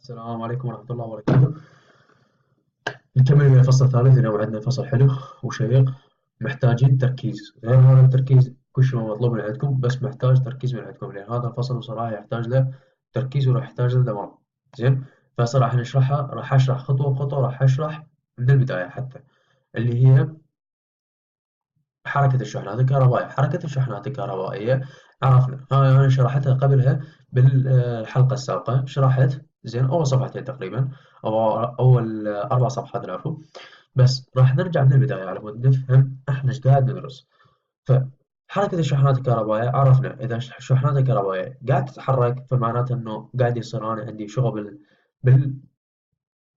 السلام عليكم ورحمة الله وبركاته. نكمل من الفصل الثالث. اليوم عندنا فصل حلو وشيق، محتاجين تركيز. غير هذا التركيز كل شيء مطلوب من عندكم، بس محتاج تركيز من عندكم، لأن هذا الفصل بصراحة يحتاج له تركيز وراح يحتاج له دماغ. زين، فهسه راح نشرحها، راح أشرح خطوة بخطوة، راح أشرح من البداية حتى اللي هي حركة الشحنات الكهربائية. حركة الشحنات الكهربائية عرفنا، أنا شرحتها قبلها بالحلقة السابقة، شرحت زين أول صفحتين تقريبا، أو أول 4 صفحات العفو. بس راح نرجع من البداية على مود نفهم إحنا إيش قاعد ندرس. فحركة الشحنات الكهربائية عرفنا، إذا الشحنات الكهربائية قاعد تتحرك فمعناته إنه قاعد يصير أنا عندي شغل بال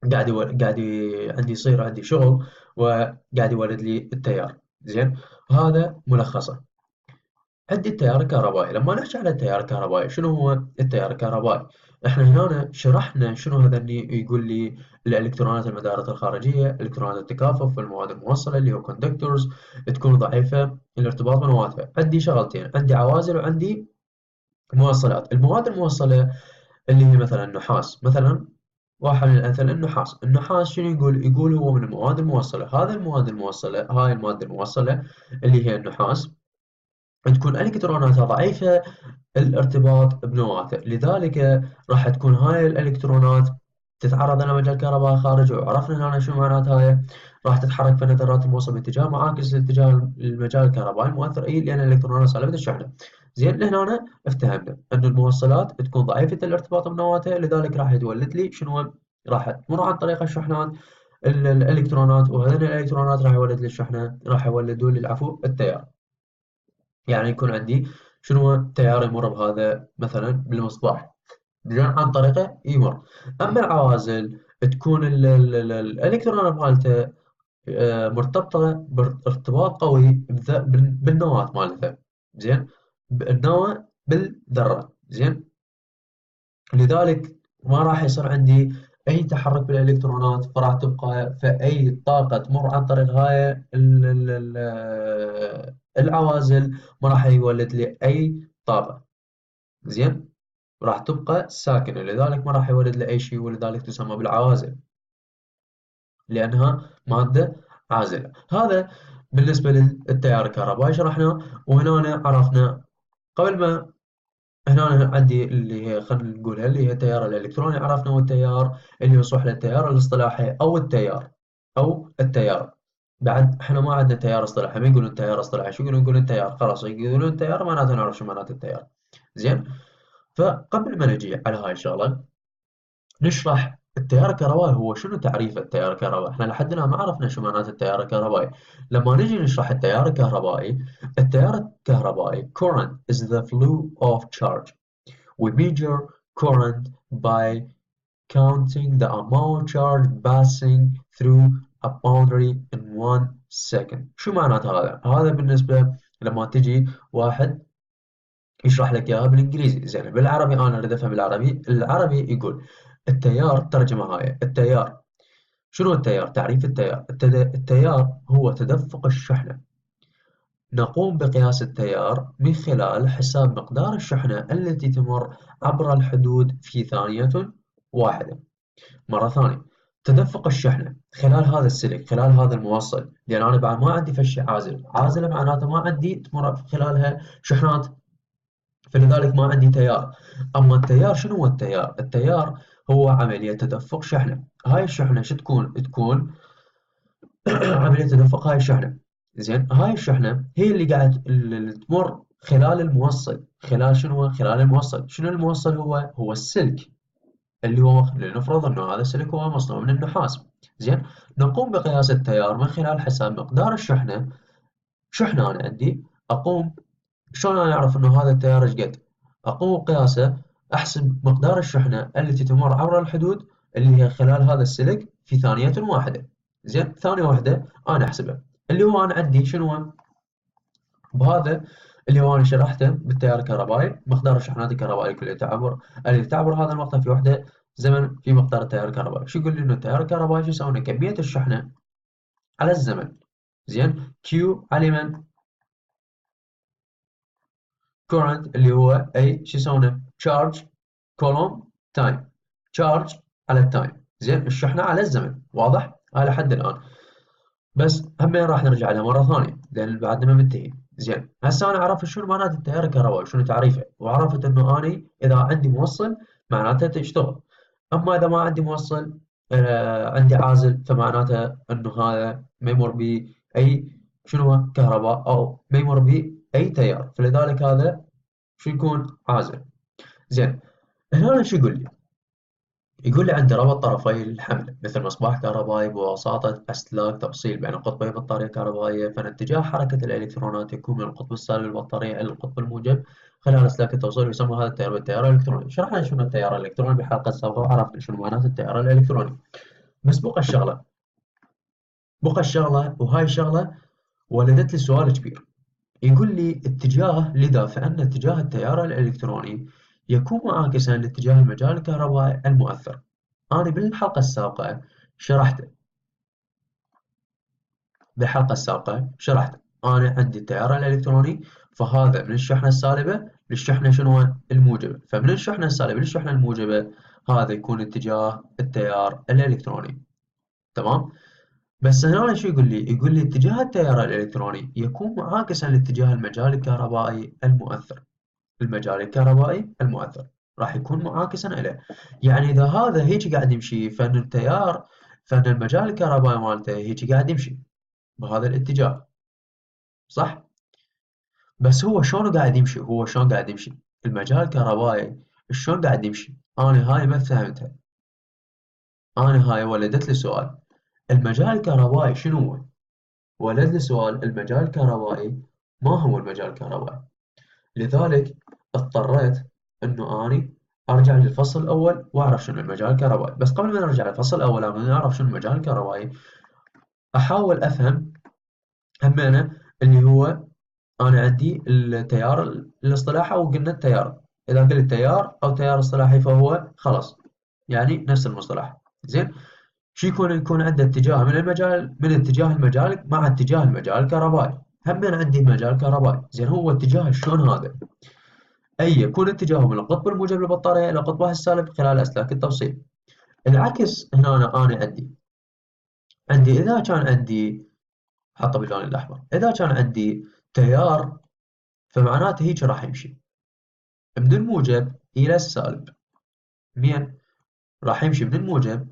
عندي يصير عندي شغل، وقاعد يولد لي التيار. زين، هذا ملخصه. عندي التيار الكهربائي. لما نحكي على التيار الكهربائي، شنو هو التيار الكهربائي؟ احنا هنا شرحنا شنو هذا، اللي يقول لي الالكترونات المدارة الخارجية، الكترونات التكافؤ، والمواد الموصلة اللي هو كوندكتورز تكون ضعيفة الارتباط بنواتها. عندي شغلتين، عندي عوازل وعندي موصلات. المواد الموصلة اللي هي مثلا النحاس، مثلا واحد من الأمثلة النحاس شنو يقول؟ يقول هو من المواد الموصلة. هذا المواد الموصلة، هاي المادة الموصلة اللي هي النحاس، تكون الكتروناتها ضعيفة الارتباط بنواته، لذلك راح تكون هاي الالكترونات تتعرض الى مجال كهربائي خارجي. وعرفنا هنا شنو معنات هاي، راح تتحرك في ذرات الموصل باتجاه معاكس لاتجاه المجال الكهربائي المؤثر، اي لان الالكترونات سالبة الشحنة. زين، لهنا افتهمنا ان الموصلات تكون ضعيفة الارتباط بنواتها، لذلك راح يتولد لي شنو؟ راح تمر عن طريق الشحنات الالكترونات، وهذين الالكترونات راح يولد لي الشحنة، راح يولدوا لي العفو التيار. يعني يكون عندي شنو؟ تيار يمر بهذا مثلا بالمصباح، زين، عن طريقه يمر. اما العوازل تكون الالكترونات مالته مرتبطه بارتباط قوي بالنواه مالتها. زين، النواه بالذره. زين، لذلك ما راح يصير عندي أي تحرك بالإلكترونات، فراح تبقى فأي طاقة تمر عن طريق هاي العوازل ما راح يولد لي أي طاقة. زين، راح تبقى ساكنة، لذلك ما راح يولد لي أي شيء، ولذلك تسمى بالعوازل لأنها مادة عازلة. هذا بالنسبة للتيار الكهربائي شرحناه. وهنا عرفنا قبل ما، هنا عندي اللي هي خلينا نقولها اللي هي التيار الإلكتروني. عرفنا هو التيار اللي يصلح للتيار الاصطلاحي أو التيار. بعد احنا ما عندنا تيار اصطلاحي، ما يقولون تيار اصطلاحي، شو يقولون؟ يقولون تيار. خلاص، يقولون تيار معناته نعرف شو معناته التيار. زين، فقبل ما نجي على هاي الشغلة نشرح التيار الكهربائي هو شنو. تعريف التيار الكهربائي احنا لحد الآن ما عرفنا شو معناته التيار الكهربائي. لما نجي نشرح التيار الكهربائي، التيار الكهربائي current is the flow of charge. We measure current by counting the amount of charge passing through a boundary in 1 second. شو معنات هذا؟ هذا بالنسبة لما تجي واحد يشرح لك إياها بالإنجليزي. زين، بالعربي أنا أريد أفهم بالعربي. العربي يقول التيار، ترجمة هاي التيار. شنو التيار؟ تعريف التيار. التيار هو تدفق الشحنة. نقوم بقياس التيار من خلال حساب مقدار الشحنة التي تمر عبر الحدود في ثانية واحدة. مرة ثانية، تدفق الشحنة خلال هذا السلك، خلال هذا الموصل، لأن أنا بعد ما عندي فشي عازلة معناته ما عندي تمر خلالها شحنات، فلذلك ما عندي تيار. أما التيار، شنو هو التيار؟ التيار هو عملية تدفق شحنة. هاي الشحنة شو تكون؟ تكون عملية تدفق هاي الشحنة. زين، هاي الشحنة هي اللي قاعد اللي تمر خلال الموصل. خلال شنو؟ خلال الموصل. شنو الموصل؟ هو السلك، اللي هو لنفرض انه هذا السلك هو مصنوع من النحاس. زين، نقوم بقياس التيار من خلال حساب مقدار الشحنة. شحنة أنا عندي، أقوم شلون أنا أعرف إنه هذا التيار إيش قد؟ أقوم بقياسه، أحسب مقدار الشحنة التي تمر عبر الحدود اللي هي خلال هذا السلك في ثانية واحدة. زين، ثانية واحدة أنا أحسبها، اللي هو أنا عندي شنو؟ بهذا اللي هو أنا شرحته بالتيار الكهربائي، مقدار الشحنات الكهربائية اللي تعبر هذا المقطع في وحدة زمن في مقدار التيار الكهربائي. شو يقول لي؟ إنه التيار الكهربائي شو يساوي؟ كمية الشحنة على الزمن. زين، كيو على من؟ current اللي هو أي شو يسمونه؟ charge column time. charge على التايم، زين، الشحنة على الزمن، واضح؟ على حد الآن. بس همين راح نرجع لها مرة ثانية لأن بعدنا ما منتهي. زين، هسه أنا عرفت شنو معنات التيار الكهربائي، شنو تعريفه، وعرفت إنه أني إذا عندي موصل معناته تشتغل، أما إذا ما عندي موصل عندي عازل، فمعناته إنه هذا ما يمر بأي شنو هو كهرباء أو ما يمر بأي تيار، فلذلك هذا شو يكون عازل. زين، هنا شو يقول لي؟ يقول لي عند ربط طرفي الحمل مثل مصباح كهربائي بواسطة أسلاك توصيل بين قطبي بطارية كهربائية، فإن اتجاه حركة الإلكترونات يكون من القطب السالب للبطارية إلى القطب الموجب خلال أسلاك التوصيل، ويسمى هذا التيار بالتيار الإلكتروني. شرحنا شنو التيار الإلكتروني بالحلقة السابقة وعرفنا شنو معنات التيار الإلكتروني. بس بقى الشغلة وهاي الشغلة ولدت لي سؤال كبير. يقول لي لذا فإن اتجاه التيار الإلكتروني يكون معاكسا لاتجاه المجال الكهربائي المؤثر. أنا بالحلقة السابقة شرحت أنا عندي التيار الإلكتروني، فهذا من الشحنة السالبة للشحنة شنو الموجبة، فمن الشحنة السالبة للشحنة الموجبة هذا يكون اتجاه التيار الإلكتروني. تمام. بس هنا شو يقول لي؟ يقول لي اتجاه التيار الإلكتروني يكون معاكسا لاتجاه المجال الكهربائي المؤثر. المجال الكهربائي المؤثر راح يكون معاكسا له. يعني إذا هذا هيك قاعد يمشي فإن المجال الكهربائي مالته هيك قاعد يمشي بهذا الاتجاه، صح؟ بس هو شلون قاعد يمشي؟ المجال الكهربائي شلون قاعد يمشي؟ أنا هاي ما فهمتها. أنا هاي ولدت لي سؤال، المجال الكهربائي شنو هو؟ ولد لي سؤال المجال الكهربائي، ما هو المجال الكهربائي؟ لذلك اضطريت إنه أني أرجع للفصل الأول وأعرف شنو المجال الكهربائي. بس قبل ما نرجع للفصل الأول أو نعرف شنو المجال الكهربائي، أحاول أفهم همينة اللي هو أنا عندي التيار الاصطلاحي، أو قلنا التيار، إذا قلت تيار أو تيار اصطلاحي فهو خلاص يعني نفس المصطلح. زين، شو يكون عنده اتجاه من اتجاه المجال مع اتجاه المجال الكهربائي، همين عندي مجال كهربائي. زين، هو اتجاه شلون هذا؟ أي يكون اتجاهه من القطب الموجب للبطارية إلى قطبها السالب خلال أسلاك التوصيل. العكس هنا أنا إذا كان عندي، حطه باللون الأحمر، إذا كان عندي تيار فمعناته هيك راح يمشي من الموجب إلى السالب. مين؟ راح يمشي من الموجب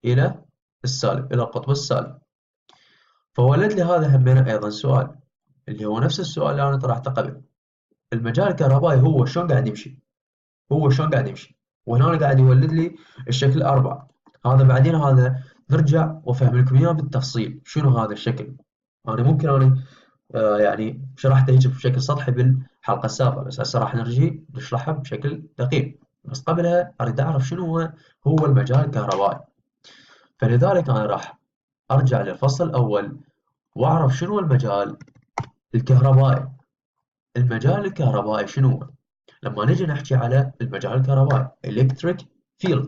إلى السالب، إلى القطب السالب. فولد لي هذا همينه أيضا سؤال، اللي هو نفس السؤال اللي أنا طرحته قبل. المجال الكهربائي هو شلون قاعد يمشي؟ وهنا قاعد يولد لي الشكل 4. هذا نرجع وأفهم لكم إياه بالتفصيل شنو هذا الشكل. أنا يعني شرحته هيك بشكل سطحي بالحلقة السابقة، بس هسه راح نرجع نشرحها بشكل دقيق. بس قبلها أريد أعرف شنو هو المجال الكهربائي. فلذلك أنا راح أرجع للفصل الأول وأعرف شنو المجال الكهربائي. المجال الكهربائي شنو هو؟ لما نجي نحكي على المجال الكهربائي electric field،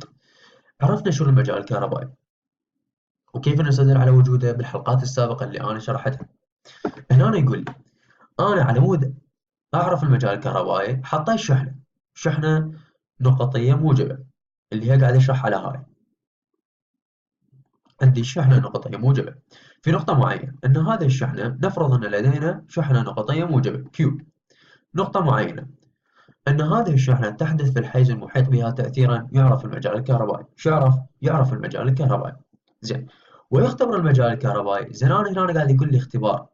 عرفنا شنو المجال الكهربائي وكيف نستدل على وجوده بالحلقات السابقة اللي أنا شرحتها. هنا يقول لي أنا على مود أعرف المجال الكهربائي حطيت شحنة نقطية موجبة اللي هي قاعد يشرح على هاي. عندي شحنة نقطية موجبة في نقطة معينة، أن هذه الشحنة نفرض أن لدينا شحنة نقطية موجبة Q نقطة معينة، أن هذه الشحنة تحدث في الحيز المحيط بها تأثيرا يعرف المجال الكهربائي. شو يعرف المجال الكهربائي. زين، ويختبر المجال الكهربائي. زين، أنا هنا قاعد يقول لي اختبار.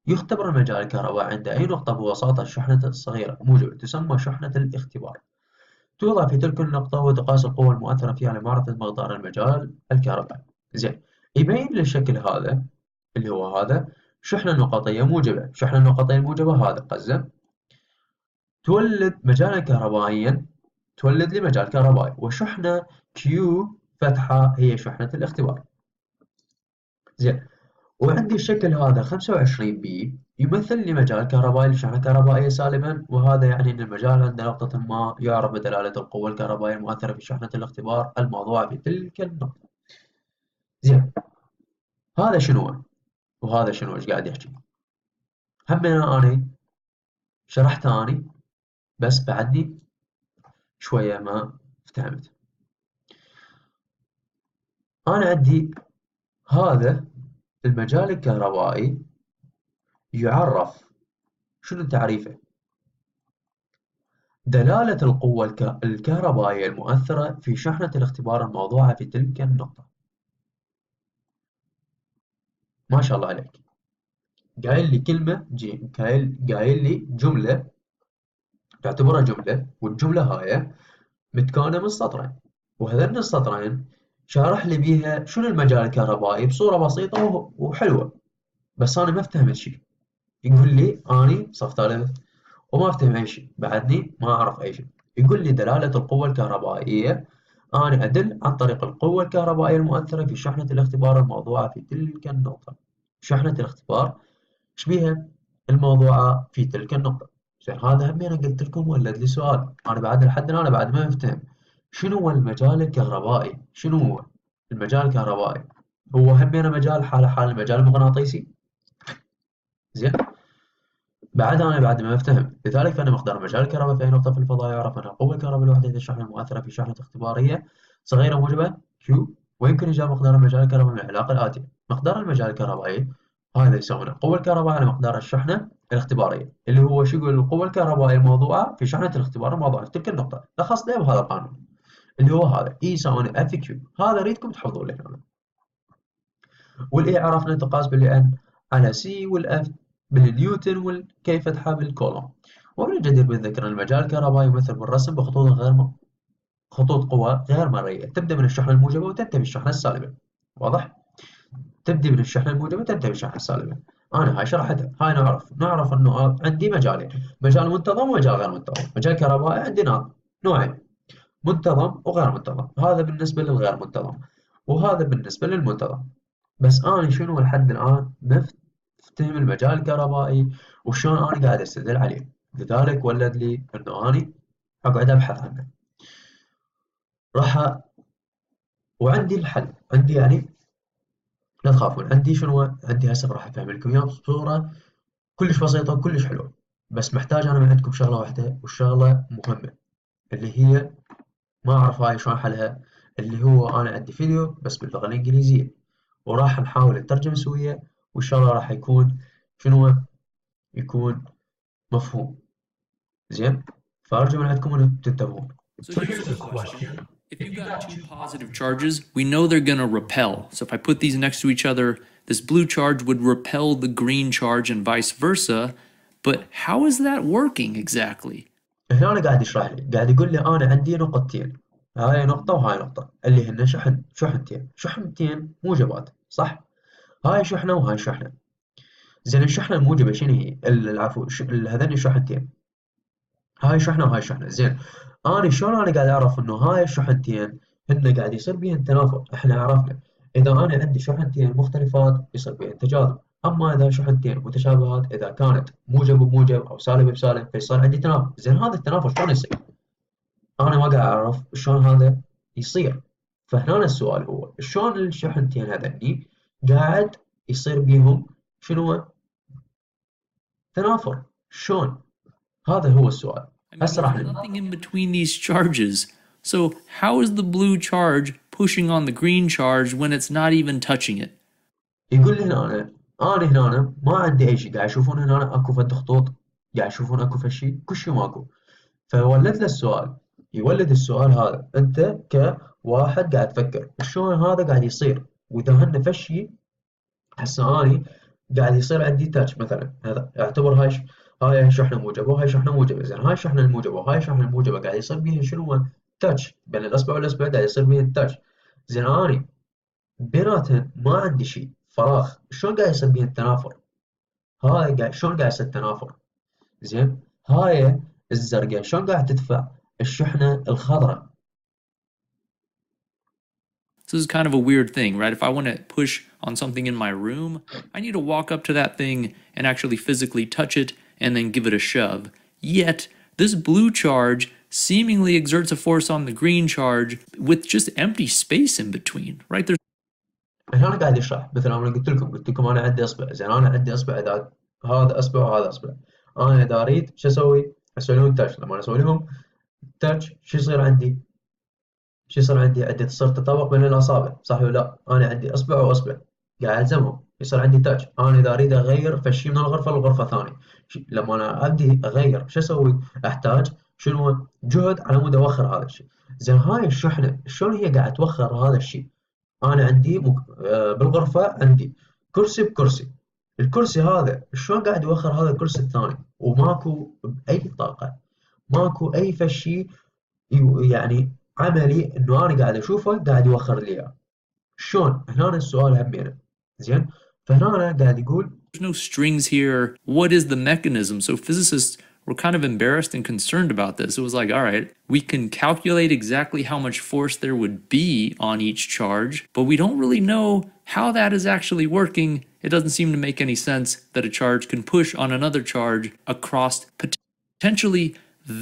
يختبر المجال الكهربائي عند أي نقطة بواسطة الشحنة الصغيرة موجبة تسمى شحنة الاختبار. توضع في تلك النقطة وتقاس القوة المؤثرة فيها لمعرفة مقدار المجال الكهربائي. زين، يبين لي الشكل هذا اللي هو هذا شحنة نقطية موجبة. شحنة نقطية موجبة هذا قزم تولد مجالا كهربائيا، تولد لي مجال كهربائي، وشحنة كيو فتحة هي شحنة الاختبار. زين، وعندي الشكل هذا 25 بي يمثل لي مجال كهربائي لشحنة كهربائية سالبا، وهذا يعني أن المجال عند نقطة ما يعرف بدلالة القوة الكهربائية المؤثرة في شحنة الاختبار الموضوعة في تلك النقطة. زين، هذا شنو هو؟ وهذا شنو ايش قاعد يحكي؟ همنا أنا شرحت بس بعدني شوية ما افتهمت. أنا عندي هذا المجال الكهربائي يعرف، شنو تعريفه؟ دلالة القوة الكهربائية المؤثرة في شحنة الاختبار الموضوعة في تلك النقطة. ما شاء الله عليك. قايل لي كلمة قايل لي جملة، تعتبرها جملة، والجملة هاي متكونة من سطرين، وهذين السطرين شارح لي بيها شنو المجال الكهربائي بصورة بسيطة وحلوة، بس أنا ما افتهمت شيء. يقول لي أني صف ثالث وما افتهم أي شيء، بعدني ما أعرف أي شيء. يقول لي دلالة القوة الكهربائية، أنا أدل عن طريق القوة الكهربائية المؤثرة في شحنة الاختبار الموضوعة في تلك النقطة. شحنة الاختبار إيش بيها؟ الموضوعة في تلك النقطة. زين، هذا هم أنا قلت لكم ولد لي سؤال، أنا بعد لحد الآن بعد ما مفتهم شنو هو المجال الكهربائي. شنو هو المجال الكهربائي؟ هو هم أنا مجال حال المجال المغناطيسي. زين، أنا بعد ما أفتهم، لذلك فإن مقدار مجال الكهرباء في أي نقطة في الفضاء يعرف أن القوة الكهربائية لوحدة الشحن المؤثرة في شحنة اختبارية صغيرة موجبة Q. ويمكن إيجاد مقدار المجال الكهربائي من العلاقة الآتية: مقدار المجال الكهربائي هذا يساوي القوة الكهربائية على مقدار الشحنة الاختبارية، اللي هو شو يقول؟ القوة الكهربائية الموضوعة في شحنة الاختبار الموضوعة في تلك النقطة. لخص لي بهذا القانون اللي هو هذا E يساوي FQ. هذا أريدكم تحفظوه لي هنا. والإي عرفنا تقاس بالN على C، والF بالنيوتن، والكي فتحة بالكولوم. ومن الجدير بالذكر أن المجال الكهربائي يمثل بالرسم خطوط قوى غير مرئية تبدأ من الشحنة الموجبة وتنتهي بالشحنة السالبة. واضح؟ تبدأ من الشحنة الموجبة وتنتهي بالشحنة السالبة. أنا هاي شرحتها. هاي نعرف إنه عندي مجالين: مجال منتظم ومجال غير منتظم. مجال كهربائي عندي نوعين: منتظم وغير منتظم. هذا بالنسبة للغير منتظم، وهذا بالنسبة للمنتظم. بس أنا شنو لحد الآن مفتهم المجال الكهربائي وشلون أنا قاعد أستدل عليه، لذلك ولد لي إنه أنا أقعد أبحث عنه. وعندي الحل، عندي يعني لا تخافون، عندي شنو عندي هسه راح أفهم لكم إياه بصورة كلش بسيطة وكلش حلوة. بس محتاج أنا من عندكم شغلة واحدة، والشغلة مهمة، اللي هي ما أعرف هاي شلون حلها، اللي هو أنا عندي فيديو بس باللغة الإنجليزية، وراح نحاول نترجم سوية، وإن شاء الله راح يكون شنو يكون مفهوم. زين، فأرجو من عندكم أن تنتبهون. So here's a question. If you've got two positive charges, we know they're going to repel. So if I put these next to each other, this blue charge would repel the green charge and vice versa. But how is that working exactly? هنا أنا قاعد يشرح لي، قاعد يقول لي أنا عندي نقطتين، هاي نقطة وهاي نقطة، اللي هن شحنتين موجبات، صح؟ هاي شحنة وهاي شحنة. زين، الشحنة الموجبة شنو هي؟ العفو، هذين الشحنتين، هاي شحنة وهاي شحنة. زين، شلون أنا قاعد أعرف إنه هاي الشحنتين هن قاعد يصير بيهن تنافر؟ إحنا عرفنا إذا أنا عندي شحنتين مختلفات يصير بيهن تجاذب، أما إذا شحنتين متشابهات، إذا كانت موجب بموجب أو سالب بسالب، فيصير عندي تنافر. زين، هذا التنافر شلون يصير؟ أنا ما قاعد أعرف شلون هذا يصير. فهنا السؤال هو شلون الشحنتين هذني قاعد يصير بيهم شنو؟ تنافر. شلون؟ هذا هو السؤال. I mean, there's nothing in between these charges. So how is the blue charge pushing on the green charge when it's not even touching it? يقول لي أنا هنا ما عندي أي شيء. قاعد يشوفون هنا أكو فد خطوط، قاعد يشوفون أكو فد شيء، كل شيء ماكو. فولد له السؤال، يولد السؤال هذا أنت كواحد قاعد تفكر شلون هذا قاعد يصير، وإذا هن فد شيء هسه أنا قاعد يصير عندي تاتش مثلا. هذا اعتبر هاي شحنة موجبة وهاي شحنة موجبة. زين، هاي الشحنة الموجبة وهاي الشحنة الموجبة قاعد يصير بيهن شنو؟ تاتش بين الأصبع والأصبع، قاعد يصير بيهن تاتش. زين، أنا بيناتهم ما عندي شيء، فراغ. شلون قاعد يصير بيهن التنافر؟ هاي شلون قاعد يصير التنافر؟ زين، هاي الزرقاء شلون قاعد تدفع الشحنة الخضراء؟ So this is kind of a weird thing, right? If I want to push on something in my room, I need to walk up to that thing and actually physically touch it and then give it a shove. Yet, this blue charge seemingly exerts a force on the green charge with just empty space in between, right? هنا أنا قاعد يشرح، مثل أنا قلت لكم أنا عندي إصبع. زين، أنا عندي إصبع، إذا هذا إصبع وهذا إصبع، أنا إذا أريد شو أسوي؟ أسوي لهم تاتش. لما أسوي لهم تاتش شو يصير عندي؟ شو يصير عندي؟ عندي تصير تطابق بين الأصابع، صح ولا لا؟ أنا عندي إصبع وإصبع قاعد ألزمهم، يصير عندي تاج. أنا إذا أريد أغير فشي من الغرفة لغرفة ثانية، لما أنا أبدي أغير شو أسوي؟ أحتاج شنو؟ جهد على مود أوخر هذا الشيء. زين هاي الشحنة شلون هي قاعد توخر هذا الشيء؟ أنا عندي بالغرفة عندي كرسي بكرسي، الكرسي هذا شلون قاعد يوخر هذا الكرسي الثاني وماكو بأي طاقة، ماكو أي فشي يعني عملي إنه أنا قاعد أشوفه قاعد يوخر لي إياه. شلون؟ هنا السؤال همينه. زين؟ فهنا قاعد يقول There's no strings here. What is the mechanism? So physicists were kind of embarrassed and concerned about this. It was like, all right, we can calculate exactly how much force there would be on each charge, but we don't really know how that is actually working. It doesn't seem to make any sense that a charge can push on another charge across potentially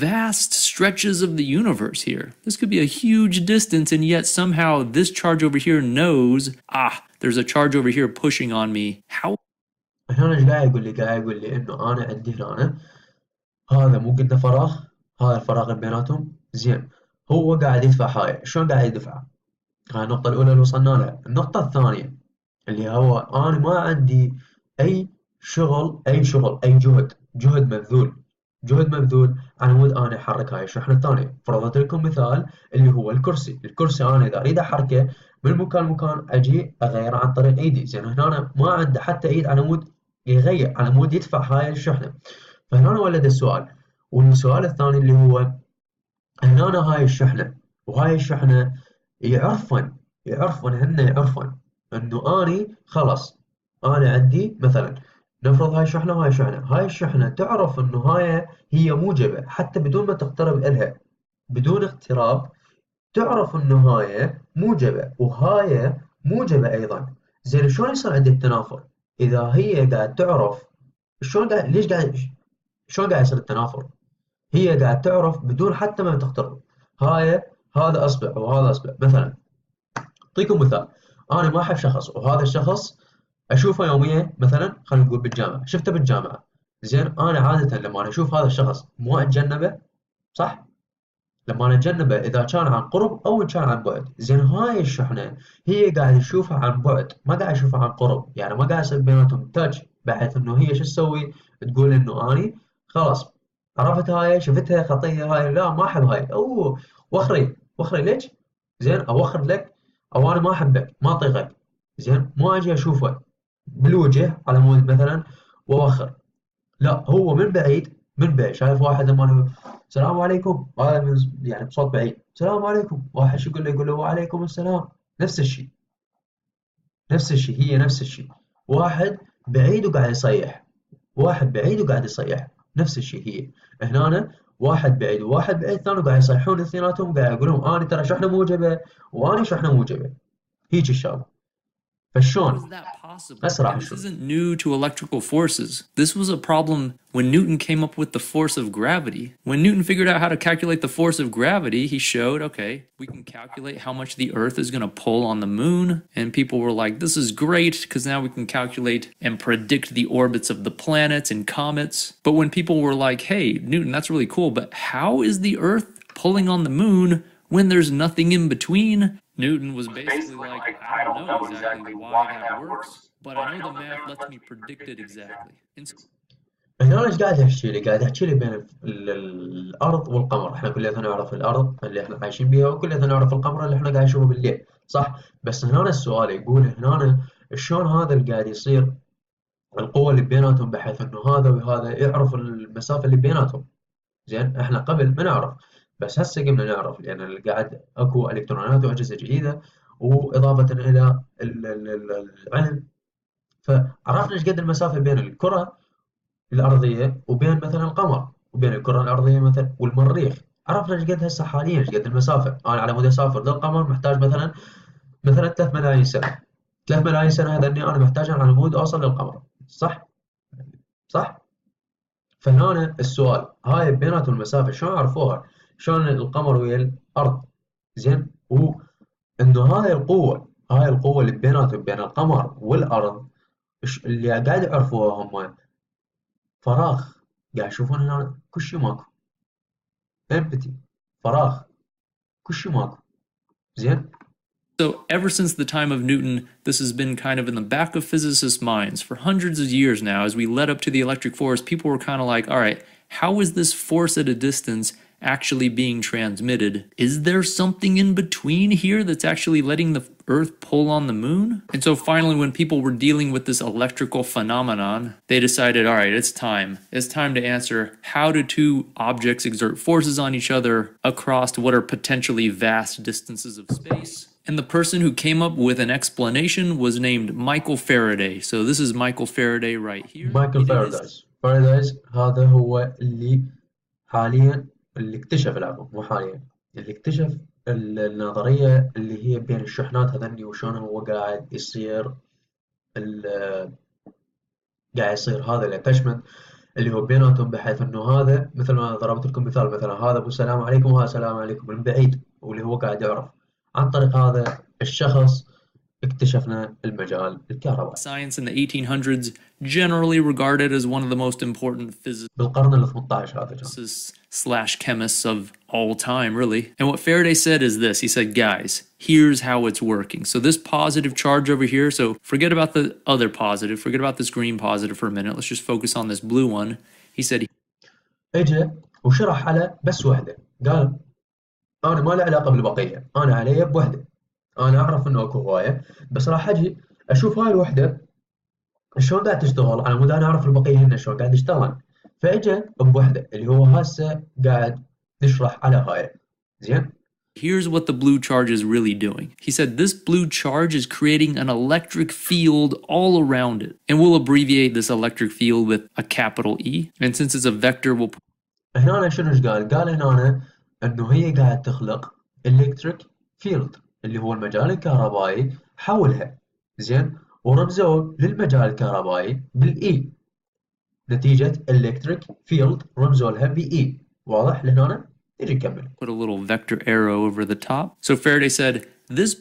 vast stretches of the universe here. This could be a huge distance, and yet somehow this charge over here knows, there's a charge over here pushing on me. How هنا ايش قاعد يقول لي؟ قاعد يقول لي إنه أنا عندي هنا هذا مو قلنا فراغ، هذا الفراغ اللي بيناتهم. زين هو قاعد يدفع هاي، شلون قاعد يدفع؟ هاي النقطة الأولى اللي وصلنا لها. النقطة الثانية اللي هو أنا ما عندي أي شغل، أي جهد مبذول، جهد مبذول على مود أنا أحرك هاي الشحنة الثانية. فرضت لكم مثال اللي هو الكرسي أنا إذا أريد أحركه من مكان لمكان أجي أغيره عن طريق إيدي. زين هنا أنا ما عنده حتى إيد على مود يغير، على مود يدفع هاي الشحنة. فهنا ولد السؤال. والسؤال الثاني اللي هو هنا هاي الشحنة وهاي الشحنة يعرفن انه اني خلاص انا عندي مثلا، نفرض هاي شحنة وهاي شحنة، هاي الشحنة تعرف انه هاي هي موجبة حتى بدون ما تقترب إلها، بدون اقتراب تعرف انه هاي موجبة وهاي موجبة ايضا. زين شلون يصير عندي التنافر اذا هي قاعد تعرف؟ شلون قاعد ليش قاعد شلون قاعد يصير التنافر؟ هي قاعد تعرف بدون حتى ما تقترب. هاي هذا اصبع وهذا اصبع مثلا. اعطيكم مثال، انا ما احب شخص وهذا الشخص اشوفه يوميا مثلا، خلينا نقول بالجامعه، شفته بالجامعه. زين انا عاده لما أنا اشوف هذا الشخص مو اتجنبه، صح؟ لما انا اتجنبه اذا كان عن قرب او ان كان عن بعد. زين هاي الشحنه هي قاعد تشوفها عن بعد، ما قاعد اشوفها عن قرب، يعني ما قاعد يصير بيناتهم تاتش، بحيث انه هي شو تسوي؟ تقول انه اني خلاص عرفت هاي، شفتها خطيه هاي، لا ما احب هاي، او وخري ليش؟ زين اوخر لك، او انا ما احبك ما اطيقك. زين ما اجي اشوفه بالوجه على مود مثلا واوخر، لا هو من بعيد شايف واحد لما السلام عليكم، هذا يعني بصوت بعيد، السلام عليكم، واحد شو يقول له؟ يقول له وعليكم السلام. نفس الشيء، هي نفس الشيء. واحد بعيد وقاعد يصيح، واحد بعيد وقاعد يصيح، نفس الشيء هي. هنا واحد بعيد وواحد بعيد ثاني قاعد يصيحون اثنيناتهم، قاعد يقولون انا ترى شحنه موجبه وانا شحنه موجبه، هيك الشغله. How فشلون؟ is that possible? هسه راح And this نشوف. isn't new to electrical forces. This was a problem when Newton came up with the force of gravity. When Newton figured out how to calculate the force of gravity, he showed, okay, we can calculate how much the Earth is going to pull on the moon. And people were like, this is great because now we can calculate and predict the orbits of the planets and comets. But when people were like, hey, Newton, that's really cool, but how is the Earth pulling on the moon when there's nothing in between? Newton was basically like, I don't know exactly why that works, but I know the math lets me predict it exactly. And so هنا ايش قاعد يحكي لي؟ قاعد يحكي لي بين الارض والقمر. احنا كلنا نعرف الارض اللي احنا عايشين بيها، وكلنا نعرف القمر اللي احنا قاعد نشوفه بالليل، صح؟ بس هنا السؤال يقول هنا شلون هذا اللي قاعد يصير القوة اللي بيناتهم، بحيث انه هذا وهذا يعرف المسافة اللي بيناتهم. زين احنا قبل ما نعرف، بس هسه قمنا نعرف لان اللي قاعد اكو الكترونات واجهزة جديدة، واضافة الى العلم. فعرفنا ايش قد المسافة بين الكرة الأرضية وبين مثلا القمر، وبين الكرة الأرضية مثلا والمريخ. عرفنا ايش قد هسه حاليا، ايش قد المسافة. أنا على مود أسافر للقمر محتاج مثلا 3 ملايين سنة. 3 ملايين سنة هذا إني أنا محتاج على مود أوصل للقمر، صح؟ صح؟ فهنا السؤال هاي بيناتهم المسافة شلون عرفوها؟ شلون القمر ويا الأرض؟ زين وإنه هاي القوة اللي بيناتهم بين القمر والأرض، اللي قاعد يعرفوها هم فراغ. قاعد يشوفون هنا كل شيء ماكو، empty، فراغ، كل شيء ماكو. زين. So ever since the time of Newton, this has been kind of in the back of physicists' minds for hundreds of years now. As we led up to the electric force, people were kind of like, all right, how is this force at a distance actually being transmitted? Is there something in between here that's actually letting the Earth pull on the moon? And so finally, when people were dealing with this electrical phenomenon, they decided, all right, it's time. It's time to answer, how do two objects exert forces on each other across what are potentially vast distances of space? And the person who came up with an explanation was named Michael Faraday. So this is Michael Faraday right here. مايكل فارادايز هذا هو اللي حاليا اللي اكتشف العفو مو حاليا اللي اكتشف النظرية اللي هي بين الشحنات هذني وشون هو قاعد يصير قاعد يصير هذا الاتشمنت اللي هو بيناتهم، بحيث انه هذا مثل ما ضربت لكم مثال، مثلا هذا ابو السلام عليكم وهذا السلام عليكم من بعيد، واللي هو قاعد يعرف عن طريق هذا الشخص اكتشفنا المجال الكهربائي. Science in the 1800s generally regarded as one of the most important بالقرن ال 18 هذا physicists/chemists of all time, really. And what Faraday said is this. He said, guys, here's how it's working. So this positive charge over here, so forget about the other positive, forget about this green positive for a minute. Let's just focus on this blue one. He said, اجى وشرح على بس وحده، قال انا ما له علاقه بالبقيه، انا علي بوحده، انا اعرف انه اكو هوايه، بس راح اجي اشوف هاي الوحده شلون قاعد تشتغل على مود انا اعرف البقيه هن شلون قاعد يشتغلن، فاجى بوحده اللي هو هسه قاعد نشرح على هاي. زين. Here's what the blue charge is really doing. He said this blue charge is creating an electric field all around it. And we'll abbreviate this electric field with a capital E. And since it's a vector, we'll... هنا شنو ايش قال؟ قال هنا انه هي قاعد تخلق electric field اللي هو المجال الكهربائي حولها. زين. ورمزوا للمجال الكهربائي بالإي، نتيجة electric field رمزوا لها بإي. واضح لهنا؟ نجي نكمل. Put a little vector arrow over the top. So Faraday said this.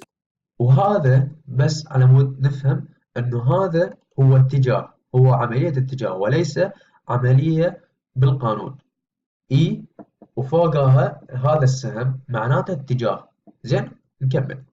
وهذا بس على مود نفهم انه هذا هو اتجاه، هو عملية اتجاه وليس عملية بالقانون. إي وفوقها هذا السهم معناته اتجاه. زين نكمل.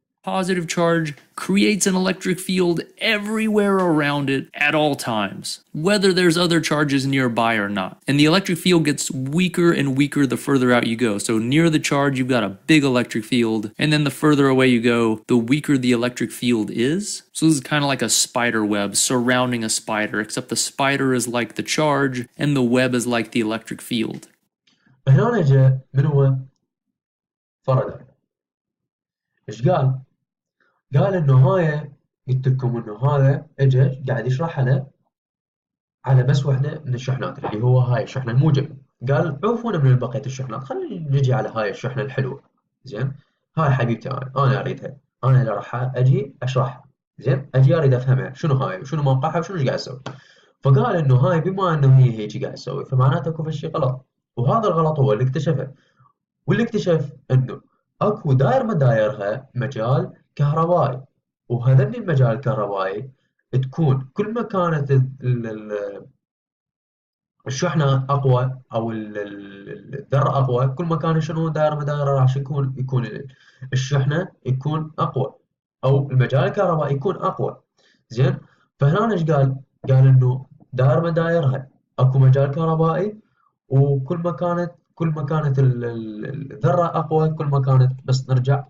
Positive charge creates an electric field everywhere around it at all times, whether there's other charges nearby or not. And the electric field gets weaker and weaker the further out you go. So near the charge, you've got a big electric field. And then the further away you go, the weaker the electric field is. So this is kind of like a spider web surrounding a spider, except the spider is like the charge and the web is like the electric field. هنا جاء من هو فاراداي. ايش قال؟ قال انه هاي قلت لكم انه هذا اجى قاعد يشرح على بس وحده من الشحنات اللي هو هاي الشحنه الموجبه. قال عوفونا من بقيه الشحنات، خلينا نجي على هاي الشحنه الحلوه. زين. هاي حبيبتي انا اريدها، انا اللي راح اجي اشرحها. زين. اجي اريد افهمها شنو هاي وشنو موقعها وشنو قاعد تسوي. فقال انه هاي بما انه هي هيك قاعد تسوي فمعناته اكو شيء غلط، وهذا الغلط هو اللي اكتشفه، واللي اكتشف انه اكو داير ما دايرها مجال كهربائي، وهذني المجال الكهربائي تكون كل ما كانت الشحنة أقوى أو الذرة أقوى، كل ما كان شنو داير ما دايرة راح يكون الشحنة يكون أقوى أو المجال الكهربائي يكون أقوى. زين. فهنا إيش قال؟ قال إنه داير ما دايرها أكو مجال كهربائي، وكل ما كانت الذرة أقوى كل ما كانت، بس نرجع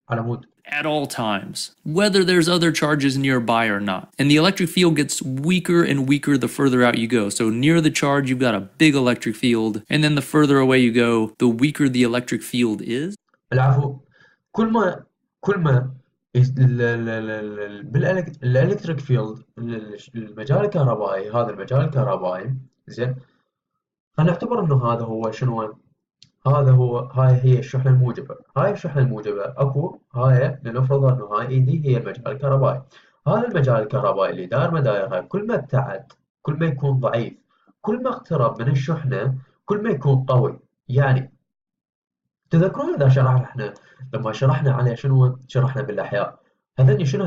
على مود at all times, whether there's other charges nearby or not. And the electric field gets weaker and weaker the further out you go. So near the charge, you've got a big electric field. And then the further away you go, the weaker the electric field is. العفو. كل ما بالالكتريك فيلد المجال الكهربائي، هذا المجال الكهربائي. زين. خلينا نعتبر انه هذا هو شنو، هاي هي الشحنة الموجبة. هاي الشحنة الموجبة اكو هاي، لنفرض انه هاي ايدي هي المجال الكهربائي. هذا المجال الكهربائي اللي داير ما دايرها كل ما ابتعد كل ما يكون ضعيف، كل ما اقترب من الشحنة كل ما يكون قوي. يعني تذكرون اذا شرحنا لما شرحنا على شنو شرحنا بالاحياء، هذني شنو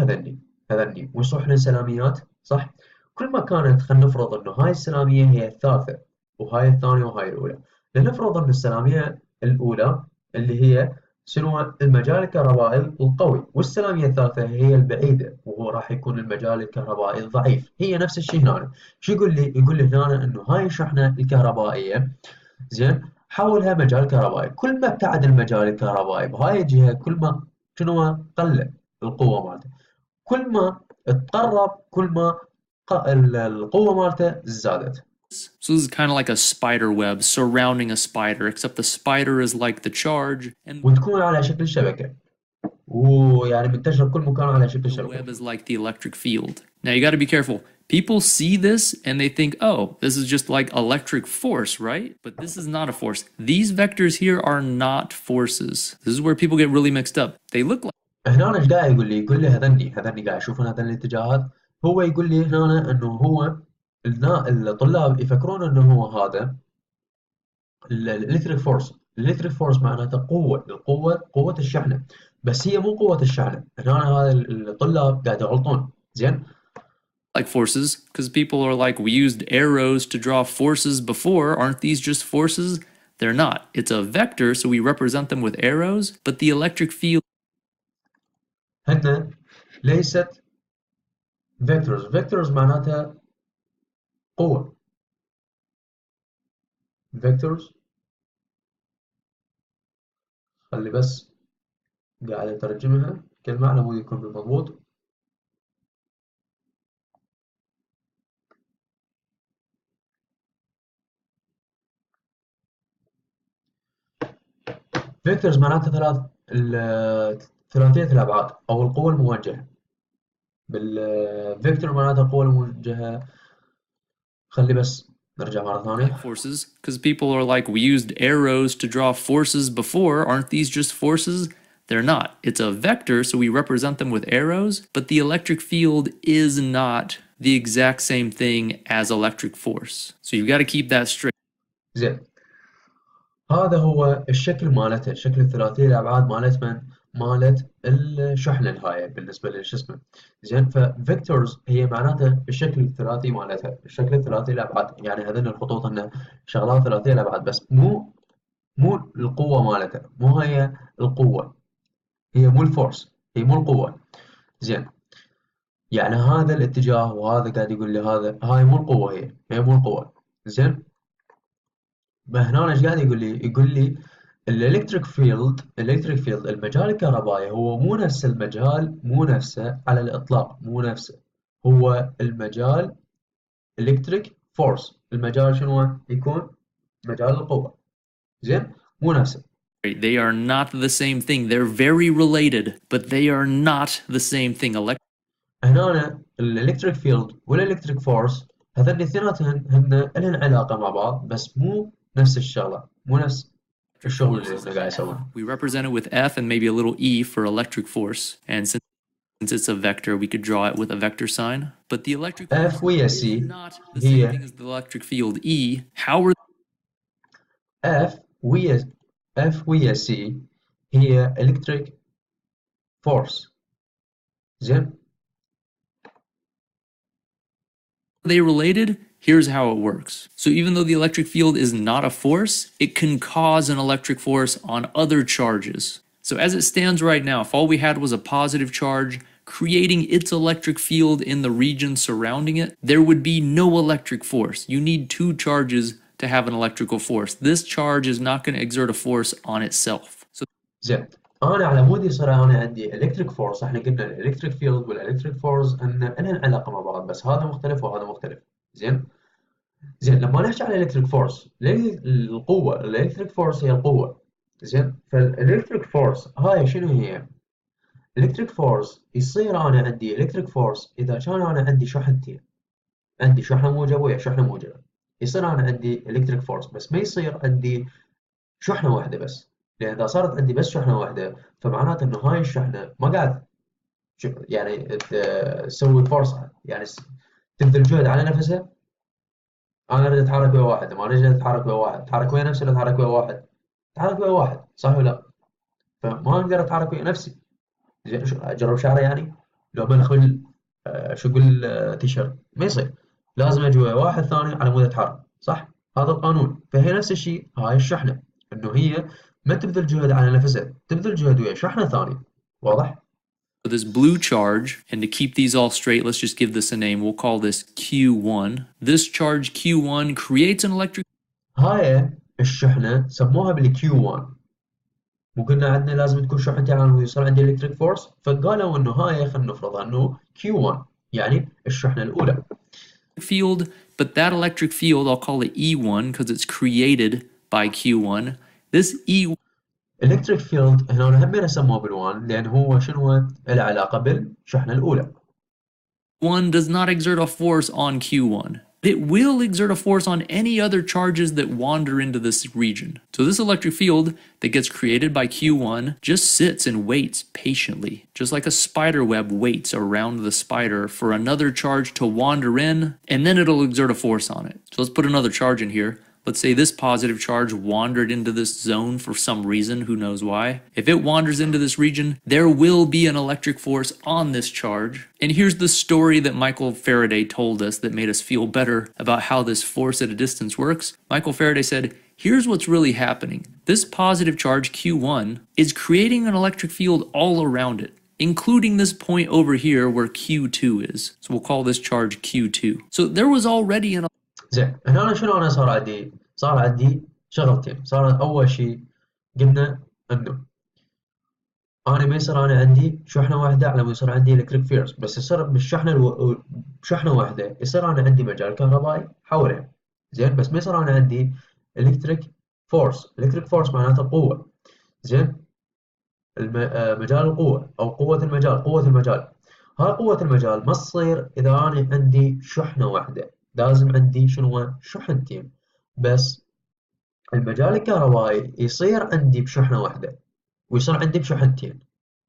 هذني وصحنا سلاميات، صح؟ كل ما كانت، خلينا نفرض انه هاي السلامية هي الثالثة وهاي الثانية وهاي الأولى. لنفرض أن السلامية الأولى اللي هي شنو المجال الكهربائي القوي، والسلامية الثالثة هي البعيدة وهو راح يكون المجال الكهربائي الضعيف. هي نفس الشيء هنا. شو يقول لي؟ يقول لي هنا انه هاي الشحنة الكهربائية زين حولها مجال كهربائي. كل ما ابتعد المجال الكهربائي بهاي الجهة كل ما شنو قل القوة مالته، كل ما تقرب كل ما القوة مالته زادت. So this is kind of like a spider web surrounding a spider, except the spider is like the charge and وتكون على شكل شبكة، ويعني منتشرة بكل مكان على شكل the شبكة. web is like the electric field. Now you got to be careful. People see this and they think, oh, this is just like electric force, right? But this is not a force. These vectors here are not forces. This is where people get really mixed up. They look like هنا ايش قاعد يقول لي؟ يقول لي هذني قاعد يشوفون هذني الاتجاهات. هو يقول لي هنا انه هو الطلاب يفكرون انه هو هذا الالكتريك فورس. الالكتريك فورس معناته قوة الشحنة، بس هي مو قوة الشحنة. هنا هذا الطلاب قاعد يغلطون. زين forces because people are like, we used arrows to draw forces before. Aren't these just forces? They're not. It's a vector, so we represent them with arrows, but the electric field هن ليست فيكتورز. فيكتورز معناتها قوة. فيكتورز خلي بس قاعد أترجمها كلمة على مود يكون بالمضبوط. فيكتورز معناتها ثلاثية الأبعاد أو القوة الموجهة. بالفيكتور معناتها القوة الموجهة. خلي بس نرجع مرة ثانية. forces because people are like, we used arrows to draw forces before. Aren't these just forces? They're not. It's a vector, so we represent them with arrows, but the electric field is not the exact same thing as electric force. So you've got to keep that straight. زين هذا هو الشكل مالته، الشكل الثلاثي الأبعاد مالت من؟ مالت الشحنة الهاية بالنسبة لشو اسمه. زين ففيكتورز هي معناتها الشكل الثلاثي مالتها، الشكل الثلاثي الأبعاد. يعني هذين الخطوط هن شغلات ثلاثية الأبعاد، بس مو القوة مالتها، مو هي القوة، هي مو الفورس، هي مو القوة. زين يعني هذا الاتجاه وهذا قاعد يقول لي هاي مو القوة، هي مو القوة. زين هنا ايش قاعد يقول لي؟ يقول لي الالكتريك فيلد المجال الكهربائي هو مو نفس المجال، مو نفسه على الإطلاق، مو نفسه. هو المجال الكتريك فورس. المجال شنو يكون؟ مجال القوة. زين مو نفسه. They are not the same thing. They're very related, but they are not the same thing. هنا الالكتريك فيلد والالكتريك فورس هذين الاثنيناتهم هن لهن علاقة مع بعض، بس مو نفس الشغلة، مو نفس الشغل اللي احنا قاعد نسويه. We represent it with F and maybe a little E for electric force. And since it's a vector, we could draw it with a vector sign. But the electric force F ويا is C not the same هي thing as the electric field E. How are F ويا C هي electric force. زين they related? Here's how it works. So even though the electric field is not a force, it can cause an electric force on other charges. So as it stands right now, if all we had was a positive charge creating its electric field in the region surrounding it, there would be no electric force. You need two charges to have an electrical force. This charge is not going to exert a force on itself. So زين انا على مود يصير انا عندي electric force. احنا قلنا الالكتريك فيلد والالكتريك فورس ان لهن علاقة مع بعض، بس هذا مختلف وهذا مختلف. زين لما نحكي على الالكتريك فورس، القوة، الالكتريك فورس هي القوة. زين فالالكتريك فورس هاي شنو هي؟ الكتريك فورس يصير انا عندي الكتريك فورس اذا كان انا عندي شحنتين، عندي شحنه موجبه ويا شحنه موجبه، يصير انا عندي الكتريك فورس. بس ما يصير عندي شحنه واحده بس، لان اذا صارت عندي بس شحنه واحده فمعناته انه هاي الشحنه ما قاعد يعني تسوي فورس، يعني تبذل جهد على نفسها. انا اريد اتحرك ويا واحد، ما اريد اتحرك ويا واحد، اتحرك ويا نفسي ولا اتحرك ويا واحد؟ اتحرك ويا واحد، صح ولا لا؟ فما اقدر اتحرك ويا نفسي. زين اجرب شعره يعني؟ لو بنخل شو اقول تيشرت ما يصير، لازم اجي ويا واحد ثاني على مود اتحرك، صح؟ هذا القانون. فهي نفس الشيء هاي الشحنه، انه هي ما تبذل جهد على نفسها، تبذل جهد ويا شحنة ثانية. واضح؟ this blue charge, and to keep these all straight, let's just give this a name. We'll call this Q1. This charge Q1 creates an electric هاي الشحنة سموها بالكيو 1، وقلنا عندنا لازم تكون شحنتي على يصير عندي الكتريك فورس، فقالوا انه هاي خلينا نفرضها انه كيو 1 يعني الشحنة الأولى. field, but that electric field, I'll call it E1 because it's created by Q1. This E1 الكتريك فيلد هنا هم سموه بالوان لأن هو شنو له علاقة بالشحنة الأولى. does not exert a force on Q1. It will exert a force on any other charges that wander into this region. So this electric field that gets created by Q1 just sits and waits patiently, just like a spider web waits around the spider for another charge to wander in, and then it'll exert a force on it. So let's put another charge in here. Let's say this positive charge wandered into this zone for some reason, who knows why. If it wanders into this region, there will be an electric force on this charge. And here's the story that Michael Faraday told us that made us feel better about how this force at a distance works. Michael Faraday said, here's what's really happening. This positive charge, Q1, is creating an electric field all around it, including this point over here where Q2 is. So we'll call this charge Q2. So there was already an زين هنا أنا شنو أنا صار عندي شغلتين. صار أول شيء قلنا إنه أنا ما يصير أنا عندي شحنة واحدة على ما يصير عندي إلكتريك فيلد، بس يصير بشحنة واحدة يصير أنا عندي مجال كهربائي حولها. زين بس ما يصير أنا عندي إلكتريك فورس. إلكتريك فورس معناته قوة. زين مجال القوة أو قوة المجال. هاي قوة المجال ما تصير إذا أنا عندي شحنة واحدة، لازم عندي شنو شحنتين. بس المجال الكهربائي يصير عندي بشحنة واحدة ويصير عندي بشحنتين.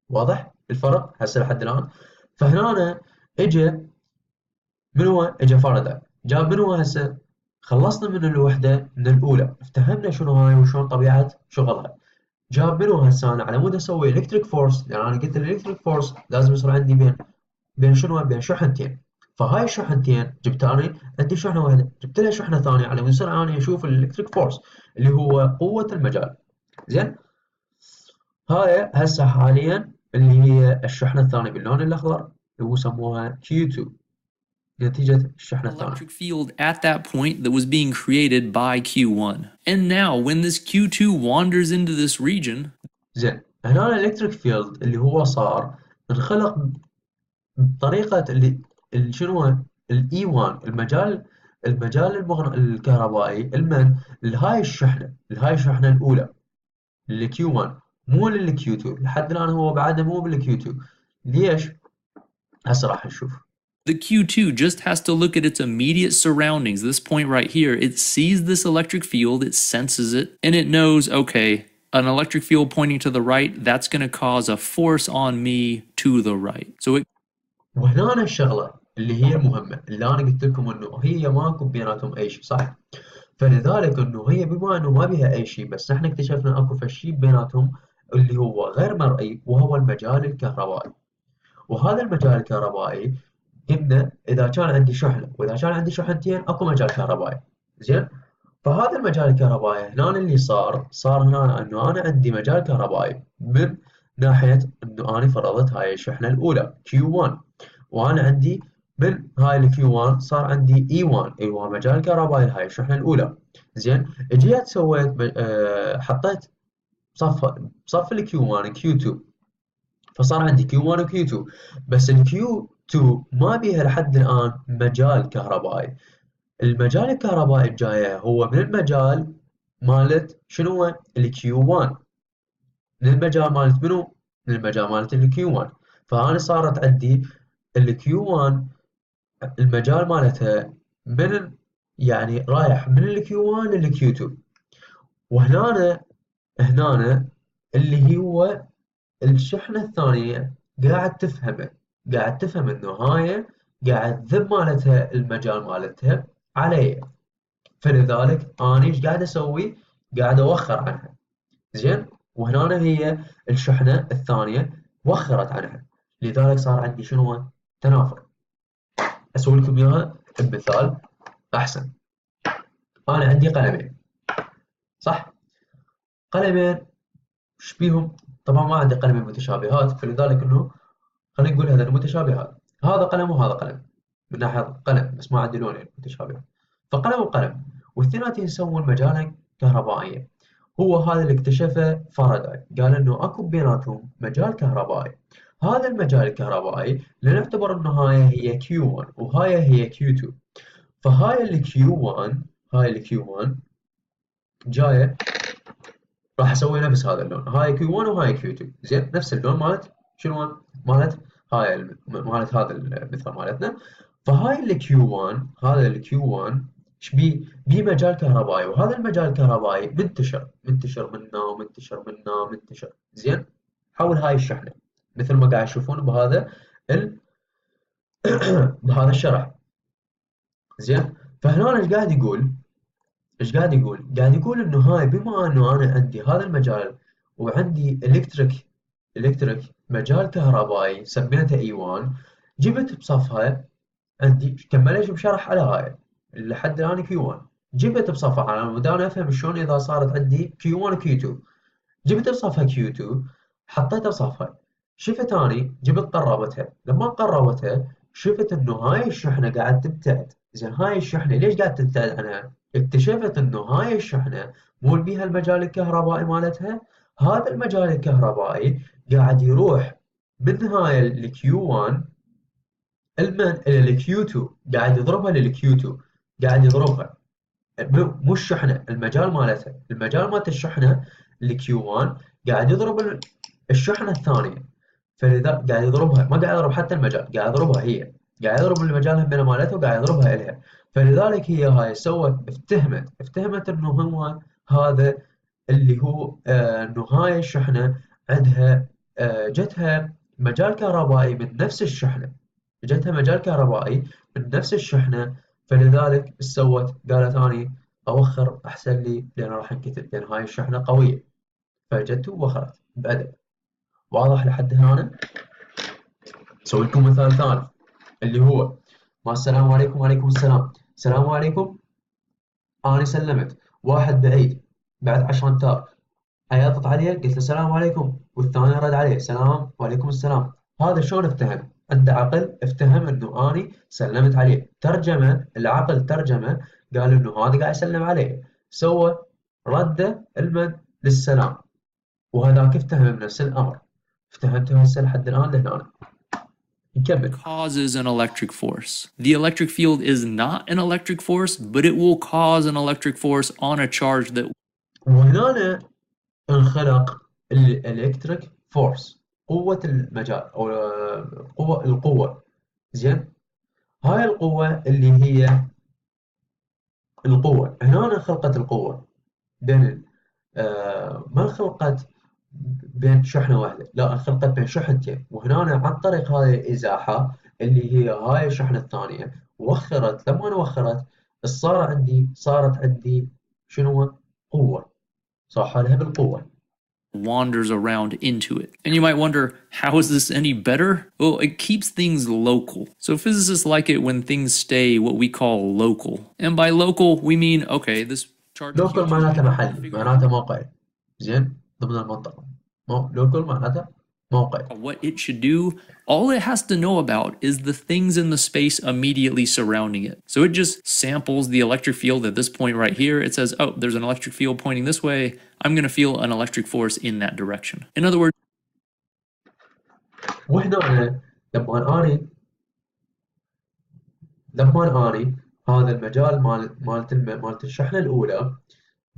واضح الفرق هسه لحد الآن؟ فهنا أنا من هو اجى فاراداي جاب من هو هسه خلصنا من الوحدة من الأولى، افتهمنا شنو هاي وشلون طبيعة شغلها. جاب منو هسه انا على مود اسوي الكتريك فورس، لان انا قلت الالكتريك فورس لازم يصير عندي بين شنو بين شحنتين. فهاي الشحنتين جبت انا عندي شحنه واحده، جبت لها شحنه ثانيه على مود يصير انا اشوف الالكتريك فورس اللي هو قوه المجال. زين هاي هسه حاليا اللي هي الشحنه الثانيه باللون الاخضر اللي هو سموها Q2 نتيجه الشحنه الثانيه. electric field at that point that was being created by Q1. And now when this Q2 wanders into this region, زين هنا الالكتريك فيلد اللي هو صار انخلق بطريقة اللي شنو الاي 1 المجال الكهربائي لهاي الشحنة الأولى الكيو 1 مو للكيو 2. لحد الآن هو بعده مو بالكيو 2. ليش؟ هسه راح نشوف. the Q2 just has to look at its immediate surroundings. This point right here, it sees this electric field, it senses it, and it knows, okay, an electric field pointing to the right, that's going to cause a force on me to the right. So it وهنا الشغلة اللي هي مهمة اللي أنا قلت لكم إنه هي ماكو بيناتهم أي شيء صح؟ فلذلك إنه هي بما إنه ما بيها أي شيء، بس نحن اكتشفنا أكو فشي بيناتهم اللي هو غير مرئي وهو المجال الكهربائي. وهذا المجال الكهربائي قلنا إذا كان عندي شحنة وإذا كان عندي شحنتين أكو مجال كهربائي. زين فهذا المجال الكهربائي هنا اللي صار هنا إنه أنا عندي مجال كهربائي من ناحية إنه أنا فرضت هاي الشحنة الأولى Q1، وأنا عندي من هاي ال Q1 صار عندي E1 اللي هو مجال كهربائي هاي الشحنة الأولى. زين جيت سويت حطيت صف ال Q1 Q2، فصار عندي Q1 و Q2. بس ال Q2 ما بيها لحد الآن مجال كهربائي. المجال الكهربائي الجاية هو من المجال مالت شنو ال Q1، من المجال مالت منو؟ من المجال مالت ال Q1. فأنا صارت عندي ال Q1 المجال مالتها من يعني رايح من ال Q1 لل Q2. هنا اللي هو الشحنة الثانية قاعد تفهم إنه هاي قاعد ذب مالتها المجال مالتها علي، فلذلك أنا إيش قاعد أسوي؟ قاعد أوخر عنها. زين وهنا هي الشحنة الثانية وخرت عنها، لذلك صار عندي شنو؟ تنافر. أسوي لكم إياها بمثال أحسن. أنا عندي قلمين صح؟ قلمين وش بيهم؟ طبعا ما عندي قلم المتشابهات، فلذلك انه خلينا نقول هذا المتشابهات، هذا قلم وهذا قلم من ناحية قلم، بس ما عندي لونين متشابه، فقلم وقلم والاثنيناتهم يسوون مجالا كهربائيا. هو هذا اللي اكتشفه فاراداي، قال انه اكو بيناتهم مجال كهربائي. هذا المجال الكهربائي لنعتبر انه هاي هي Q1 وهاي هي Q2. فهاي ال Q1، هاي ال Q1 جاية راح اسوي نفس هذا اللون، هاي Q1 وهاي Q2 زين، نفس اللون مالت شنو؟ مالت هاي مالت هذا المثال مالتنا. فهاي ال Q1، هذا ال Q1 ايش بيه؟ بيه مجال كهربائي، وهذا المجال الكهربائي منتشر منا ومنتشر منا ومنتشر زين حول هاي الشحنة، مثل ما قاعد تشوفون بهذا ال... بهذا الشرح زين. فهنا ايش قاعد يقول؟ ايش قاعد يقول؟ قاعد يقول انه هاي بما انه انا عندي هذا المجال وعندي الكتريك مجال كهربائي سميته اي 1، جبت بصفها عندي كملت بشرح على هاي لحد الان كيو 1، جبت بصفها على مود انا افهم شلون اذا صارت عندي كيو 1 وكيو 2، جبت بصفها كيو 2 حطيتها بصفها، شفت اني جبت قربتها، لما قربتها شفت انه هاي الشحنه قاعد تبتعد. زين هاي الشحنه ليش قاعد تبتعد عنها؟ اكتشفت انه هاي الشحنه مول بيها المجال الكهربائي مالتها، هذا المجال الكهربائي قاعد يروح من هاي الكيو 1 الى الكيو 2، قاعد يضربها للكيو 2، قاعد يضربها مو الشحنه، المجال مالتها، المجال مالت الشحنه الكيو 1 قاعد يضرب الشحنه الثانيه، فلذا قاعد يضربها، ما قاعد يضرب حتى المجال، قاعد يضربها هي، قاعد يضرب المجال هم مالته وقاعد يضربها الها. فلذلك هي هاي سوت افتهمت انه هو هذا اللي هو انه هاي الشحنه عندها جتها مجال كهربائي من نفس الشحنه، جتها مجال كهربائي من نفس الشحنه، فلذلك سوت قالت اني اوخر احسن لي لان راح انقتل، لان هاي الشحنه قويه، فجت ووخرت بأدب. واضح لحد هنا؟ اسوي لكم مثال ثالث اللي هو ما السلام عليكم وعليكم السلام، السلام عليكم، انا سلمت واحد بعيد بعد 10 امتار، عيطت عليه قلت له السلام عليكم، والثاني رد عليه سلام وعليكم السلام. هذا شلون افتهم؟ عنده عقل، افتهم انه اني سلمت عليه، ترجمه العقل، ترجمه قال انه هذا قاعد يسلم عليه، سوى رده المد للسلام، وهذاك افتهم بنفس الامر. افتهمته هسه لحد الان لهنا. نكمل. Causes an electric force. The electric field is not an electric force, but it will cause an electric force on a charge that وهنا انخلق الالكتريك فورس، قوة المجال او القوة زين. هاي القوة اللي هي القوة، هنا انخلقت القوة بين ما انخلقت بين شحنة واحدة، لا انخلقت بين شحنتين، وهنا عن طريق هاي الإزاحة اللي هي هاي الشحنة الثانية وخرت، لما وخرت صارت عندي شنو؟ قوة، صح لها بالقوة. wanders around into it. And you might wonder, how is this any better? Well, it keeps things local. So physicists like it when things stay what we call local. And by local, we mean, okay, this charge لوكال Q2 معناته I محلي، figured out معناته موقعي زين ضمن المنطقة. لوكال معناته موقعي. what it should do. All it has to know about is the things in the space immediately surrounding it. So it just samples the electric field at this point right here. It says, oh, there's an electric field pointing this way. I'm going to feel an electric force in that direction. In other words, وهنا لما اني هذا المجال مالت الشحنة الأولى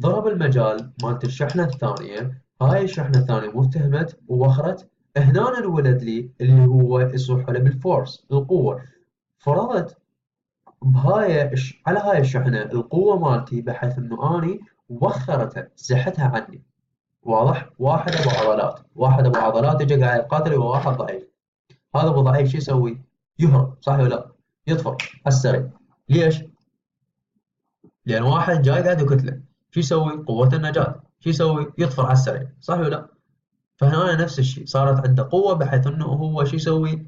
ضرب المجال مالت الشحنة الثانية، هاي الشحنة الثانية مفتهمت ووخرت، هنا انولد لي اللي هو يصح له بالفورس، القوة. فرضت على هاي الشحنة القوة مالتي بحيث انه اني وخرتها، زحتها عني. واضح؟ واحد ابو عضلات اجى قاعد يقاتل وهو واحد ضعيف، هذا ابو ضعيف شو يسوي؟ يهرب، صح ولا لا؟ يطفر على السريع. ليش؟ لان واحد جاي قاعد يقتله، شو يسوي؟ قوة النجاة، شو يسوي؟ يطفر على السريع، صح ولا لا؟ فهنا نفس الشيء، صارت عنده قوة بحيث انه هو شو يسوي؟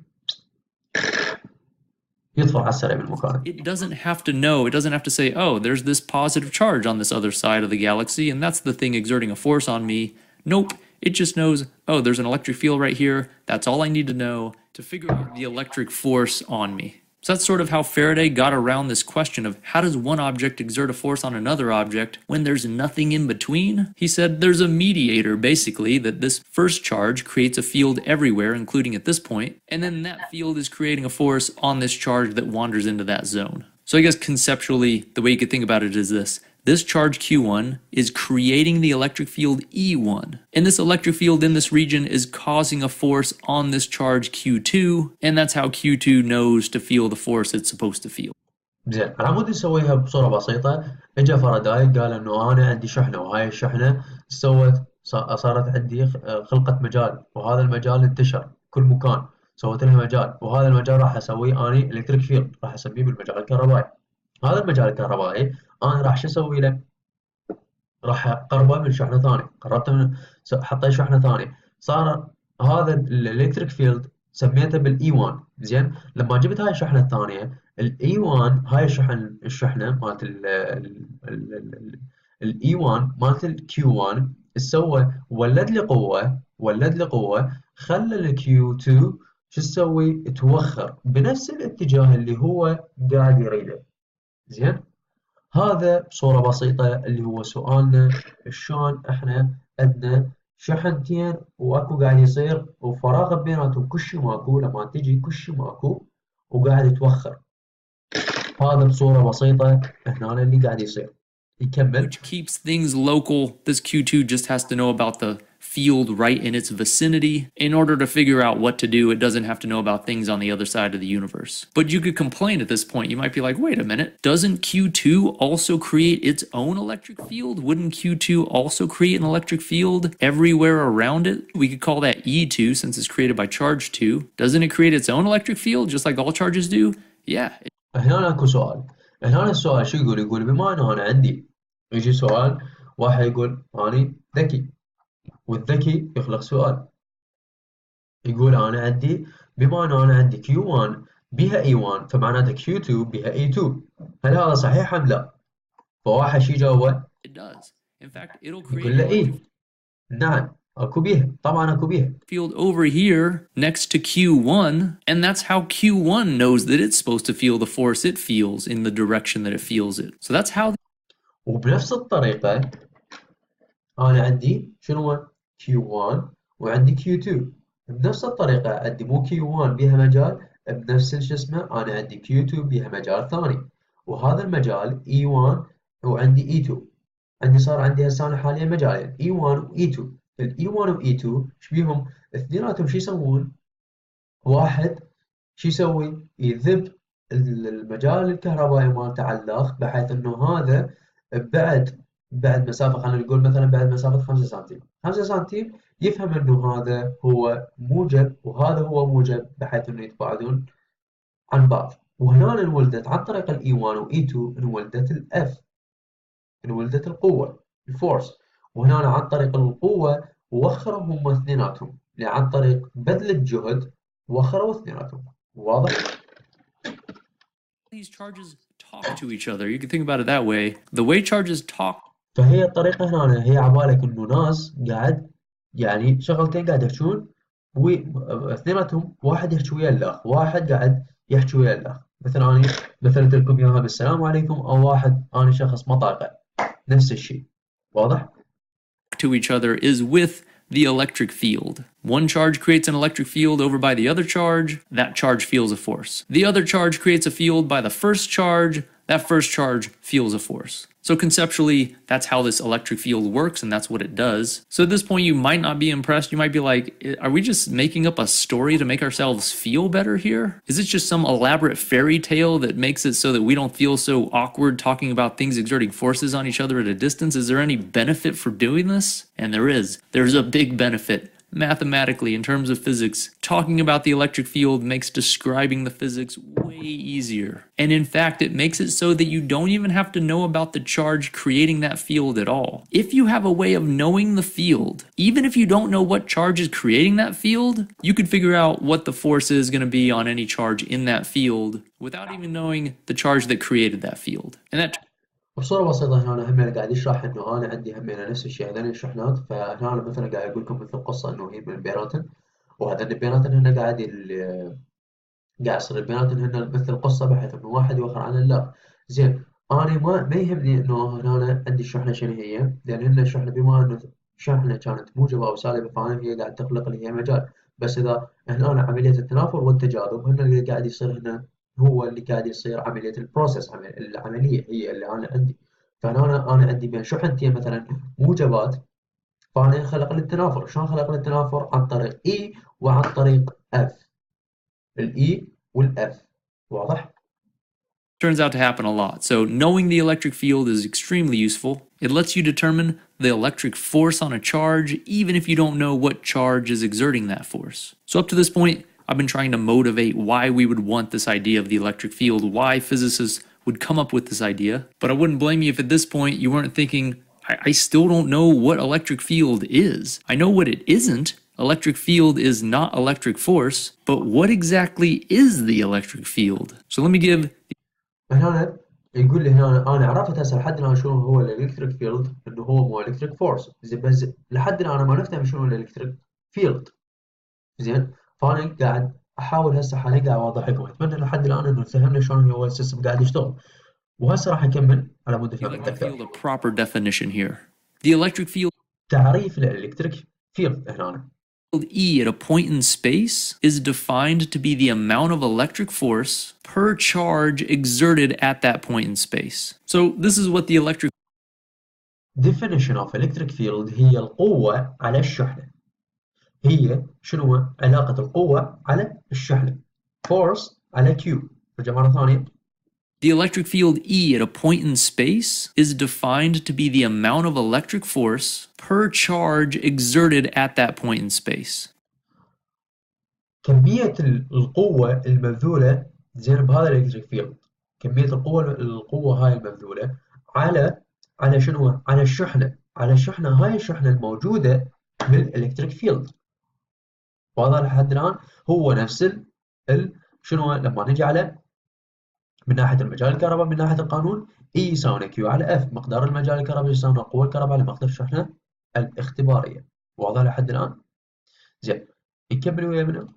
يطفر على السريع من مكانه. it doesn't have to know, it doesn't have to say, oh, there's this positive charge on this other side of the galaxy, and that's the thing exerting a force on me. Nope. It just knows, oh, there's an electric field right here. That's all I need to know to figure out the electric force on me. So that's sort of how Faraday got around this question of how does one object exert a force on another object when there's nothing in between? He said there's a mediator, basically, that this first charge creates a field everywhere, including at this point, and then that field is creating a force on this charge that wanders into that zone. So I guess conceptually, the way you could think about it is this. This charge Q1 is creating the electric field E1. And this electric field in this region is causing a force on this charge Q2. And that's how Q2 knows to feel the force it's supposed to feel. زين على مود نسويها بصورة بسيطة. اجى فاراداي قال انه انا عندي شحنة وهاي الشحنة صارت عندي خلقت مجال، وهذا المجال انتشر كل مكان، سويت لها مجال، وهذا المجال راح اسويه اني الكتريك فيلد، راح اسميه بالمجال الكهربائي. هذا المجال الكهربائي انا راح شو اسوي له؟ راح اقربه من شحنه ثانيه، قربته من حطيت شحنه ثانيه، صار هذا الالكتريك فيلد سميته بالاي 1. زين لما جبت هاي الشحنه الثانيه الاي 1، هاي الشحنه مالت الاي 1 مالت الكيو 1 سوى ولد لي قوه خلى الكيو 2 شو تسوي؟ توخر بنفس الاتجاه اللي هو قاعد يريده. زين هذا بصورة بسيطة اللي هو سؤالنا، شلون احنا عندنا شحنتين واكو قاعد يصير وفراغ بيناتهم كلشي ماكو، لما تجي كلشي ماكو وقاعد يتوخر. هذا بصورة بسيطة هنا اللي قاعد يصير. يكمل. Which keeps things local. This Q2 just has to know about the field right in its vicinity. In order to figure out what to do, it doesn't have to know about things on the other side of the universe. But you could complain at this point. You might be like, wait a minute, doesn't Q2 also create its own electric field? Wouldn't Q2 also create an electric field everywhere around it? We could call that E2 since it's created by charge 2. Doesn't it create its own electric field just like all charges do? Yeah. هنا اكو سؤال. هنا السؤال شو يقول؟ يقول بما انه انا عندي، يجي سؤال واحد يقول اني ذكي، والذكي يخلق سؤال يقول أنا عندي بما أنه أنا عندي Q1 بها E1 فمعناته Q2 بها E2، هل هذا صحيح أم لا؟ فواحد شي جاوبه It does. In fact, it'll create يقول له إيه نعم أكو بيها، طبعا أكو بيها field over here next to Q1, and that's how Q1 knows that it's supposed to feel the force it feels in the direction that it feels it. So that's how. وبنفس الطريقة أنا عندي شنو Q1 وعندي Q2، بنفس الطريقة عندي مو Q1 بيها مجال، بنفس شو اسمه أنا عندي Q2 بيها مجال ثاني، وهذا المجال E1 وعندي E2. صار عندي هسه أنا حاليا مجالين E1 و E2. ال E1 و E2 ايش بيهم؟ اثنيناتهم شو يسوون؟ واحد شو يسوي؟ يذب المجال الكهربائي مالته على الأخ، بحيث إنه هذا بعد مسافة، خلينا نقول مثلا بعد مسافة 5 سنتيم، 5 سنتيم يفهم إنه هذا هو موجب وهذا هو موجب، بحيث إنه يتباعدون عن بعض. وهنا انولدت عن طريق ال E1 و E2 انولدت ال F، انولدت القوة الفورس، وهنا عن طريق القوة وخروا هم اثنيناتهم، عن طريق بذل الجهد وخروا اثنيناتهم. واضح؟ These charges talk to each other. You can think about it that way. The way charges talk. فهي الطريقة هنا هي عبالك إنه ناس قاعد يعني شغلتين قاعد يحجون، واثنيناتهم واحد يحكي ويا الآخر، واحد قاعد يحكي ويا الآخر. مثلا أنا مثلت لكم إياها بالسلام عليكم، أو واحد أنا شخص مطاقة، نفس الشيء. واضح؟ To each other is with the electric field. One charge creates an electric field over by the other charge. That charge feels a force. The other charge creates a field by the first charge. That first charge feels a force. So conceptually, that's how this electric field works, and that's what it does. So at this point, you might not be impressed. You might be like, are we just making up a story to make ourselves feel better here? Is it just some elaborate fairy tale that makes it so that we don't feel so awkward talking about things exerting forces on each other at a distance? Is there any benefit for doing this? And there is. There's a big benefit. Mathematically, in terms of physics, talking about the electric field makes describing the physics way easier. And in fact, it makes it so that you don't even have to know about the charge creating that field at all. If you have a way of knowing the field, even if you don't know what charge is creating that field, you could figure out what the force is going to be on any charge in that field without even knowing the charge that created that field. And that بصورة بسيطة هنا هم قاعد يشرح إنه أنا عندي هم نفس الشيء هذين الشحنات. فهنا مثلا قاعد يقول لكم مثل قصة إنه هي من البيانات، وهذين البيانات هنا قاعد يصير البيانات هن مثل القصة بحيث إنه واحد يوخر عن الآخر. زين، أنا ما يهمني إنه هنا عندي الشحنة شنو هي، لأن هن الشحنة بما إنه شحنة كانت موجبة أو سالبة فهنا هي قاعد تخلق لي هي مجال. بس إذا هنا عملية التنافر والتجاذب هن اللي قاعد يصير هنا، هو اللي قاعد يصير عملية البروسيس، العملية هي اللي أنا عندي. فهنا أنا عندي بين شحنتين مثلا موجبات، فأنا خلق لي التنافر. شلون خلق لي التنافر؟ عن طريق E وعن طريق F، الإي والإف. واضح؟ Turns out to happen a lot. So knowing the electric field is extremely useful. It lets you determine the electric force on a charge even if you don't know what charge is exerting that force. So up to this point, I've been trying to motivate why we would want this idea of the electric field, why physicists would come up with this idea. But I wouldn't blame you if at this point you weren't thinking, I still don't know what electric field is. I know what it isn't. Electric field is not electric force, but what exactly is the electric field? So let me give. هنا يقول لي هنا أنا عرفت هسه لحد الآن شنو هو الإلكتريك فيلد، إنه هو مو إلكتريك فورس. زين بس لحد الآن أنا ما نفهم شنو الإلكتريك فيلد. زين، فأنا قاعد أحاول هسه حاليا قاعد أوضح لكم. أتمنى لحد الآن إنه فهمنا شلون هو السيستم قاعد يشتغل. وهسه راح أكمل على مود The فهم electric أكثر. field a proper definition here. The electric field تعريف للإلكتريك فيلد هنا. E at a point in space is defined to be the amount of electric force per charge exerted at that point in space. So this is what the electric definition of electric field هي القوة على الشحنة. هي شنو علاقة القوة على الشحنة؟ force على Q. رجع مرة ثانية. The electric field E at a point in space is defined to be the amount of electric force per charge exerted at that point in space. كمية القوة المبذولة زين بهذا الإلكتريك فيلد، كمية القوة هاي المبذولة على شنو؟ على الشحنة، على الشحنة هاي الشحنة الموجودة بالإلكتريك فيلد. وهذا لحد الآن هو نفس شنو لما نجي على من ناحية المجال الكهربائي، من ناحية القانون E يساوي Q على F، مقدار المجال الكهربائي يساوي قوة الكهرباء على مقدار الشحنة الاختبارية. واضح لحد الآن؟ زين، نكمل ويا منو؟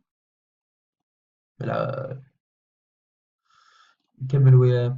نكمل ويا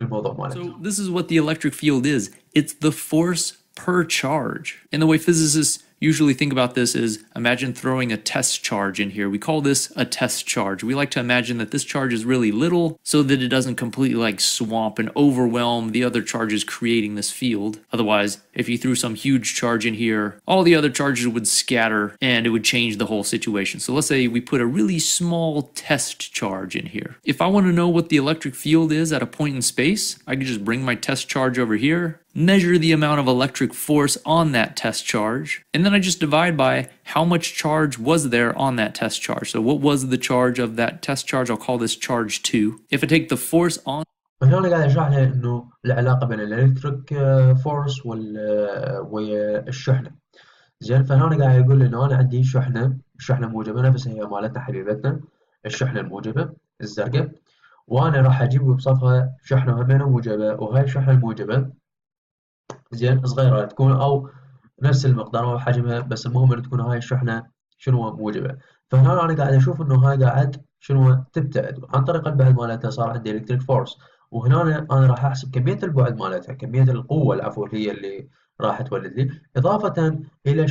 الموضوع مالتنا. So this is what the electric field is. It's the force per charge. And the way physicists usually think about this is imagine throwing a test charge in here. We call this a test charge. We like to imagine that this charge is really little so that it doesn't completely like swamp and overwhelm the other charges creating this field. Otherwise, if you threw some huge charge in here, all the other charges would scatter and it would change the whole situation. So let's say we put a really small test charge in here. If I want to know what the electric field is at a point in space, I could just bring my test charge over here, measure the amount of electric force on that test charge, and then I just divide by how much charge was there on that test charge. So what was the charge of that test charge? I'll call this charge 2. If I take the force on هنا أنا قاعد أشرح له إنه العلاقة بين الإلكتريك فورس والشحنة. زين، فهنا قاعد يقول لي إنه أنا عندي الشحنة موجبة نفسها هي مالتنا حبيبتنا، الشحنة الموجبة الزرقاء، وأنا راح أجيب بصفها شحنة همينة موجبة، وهاي الشحنة الموجبة زين صغيرة تكون أو نفس المقدار أو حجمها، بس المهم إن تكون هاي الشحنة شنو موجبة. فهنا أنا قاعد أشوف إنه هاي قاعد شنو تبتعد عن طريق البعد مالتها، صار عندي إلكتريك فورس. وهنا أنا راح أحسب كمية البعد مالتها، كمية القوة العفو هي اللي راح تولد لي، إضافة إلى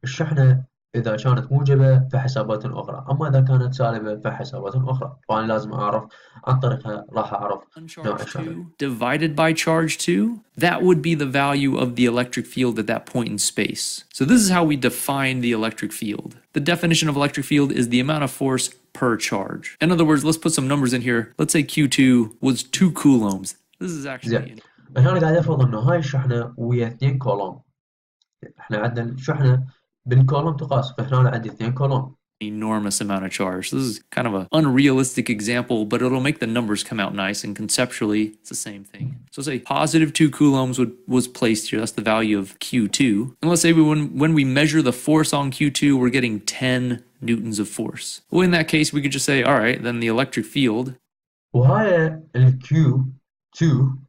الشحنة إذا كانت موجبة فحسابات أخرى، أما إذا كانت سالبة فحسابات أخرى. فأنا لازم أعرف عن طريقها راح أعرف نوع charge الشحنة. 2 divided by charge 2, that would be the value of the electric field at that point in space. So this is how we define the electric field. The definition of electric field is the amount of force per charge. In other words, let's put some numbers in here. Let's say Q2 was 2 coulombs. This is actually زين، هنا قاعد أفرض إنه هاي الشحنة ويا 2 كولوم. إحنا عندنا الشحنة بالكولوم تقاس، فهنا عندي 2 كولوم. enormous amount of charge. This is kind of an unrealistic example, but it'll make the numbers come out nice, and conceptually it's the same thing. So say positive 2 coulombs was placed here. That's the value of Q2. And let's say when we measure the force on Q2, we're getting 10 newtons of force. Well, in that case, we could just say, all right, then the electric field. وهاي الكيو 2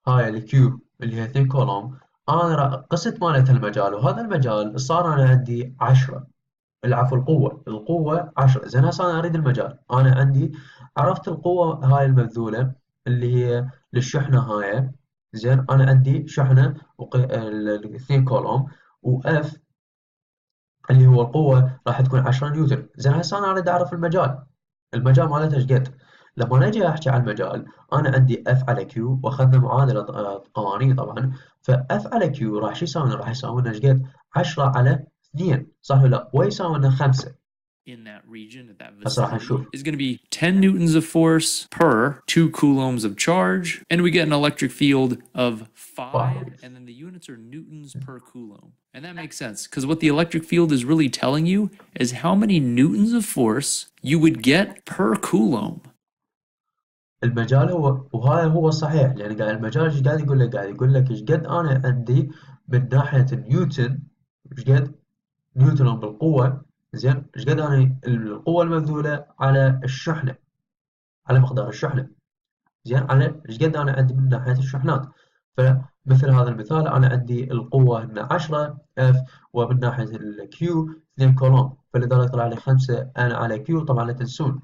هاي الكيو اللي هي 2 كولوم، أنا قست مالتها المجال، وهذا المجال صار أنا عندي 10. العفو، القوة 10. زين هسه أنا أريد المجال. أنا عندي عرفت القوة هاي المبذولة اللي هي للشحنة هاي. زين أنا عندي شحنة الاثنين كولوم، وإف اللي هو القوة راح تكون 10 نيوتن. زين هسه أنا أريد أعرف المجال مالته إيش قد. لما نجي أحكي عن المجال، أنا عندي اف على كيو، وأخذنا معادلة قوانين طبعا. فاف على كيو راح شو يساوي؟ راح يساوي لنا إيش قد؟ 10 على 2، صح ولا لا؟ ويساوي لنا 5. in that region, at that هسه راح vicinity, نشوف. is going to be 10 newtons of force per 2 coulombs of charge, and we get an electric field of 5, and then the units are newtons per coulomb. And that makes sense, because what the electric field is really telling you is how many newtons of force you would get per coulomb. المجال هو، وهذا هو الصحيح، يعني قاعد المجال ايش قاعد يقول لك؟ قاعد يقول لك ايش قد انا عندي من ناحيه النيوتن، ايش قد نيوتن بالقوه. زين ايش قد انا القوه المبذوله على الشحنه، على مقدار الشحنه. زين على ايش قد انا عندي من ناحيه الشحنات. فمثل هذا المثال انا عندي القوه هنا 10 اف، ومن ناحيه الكيو 2 كولوم، فلذلك طلع لي 5 ان على كيو. طبعا لا تنسون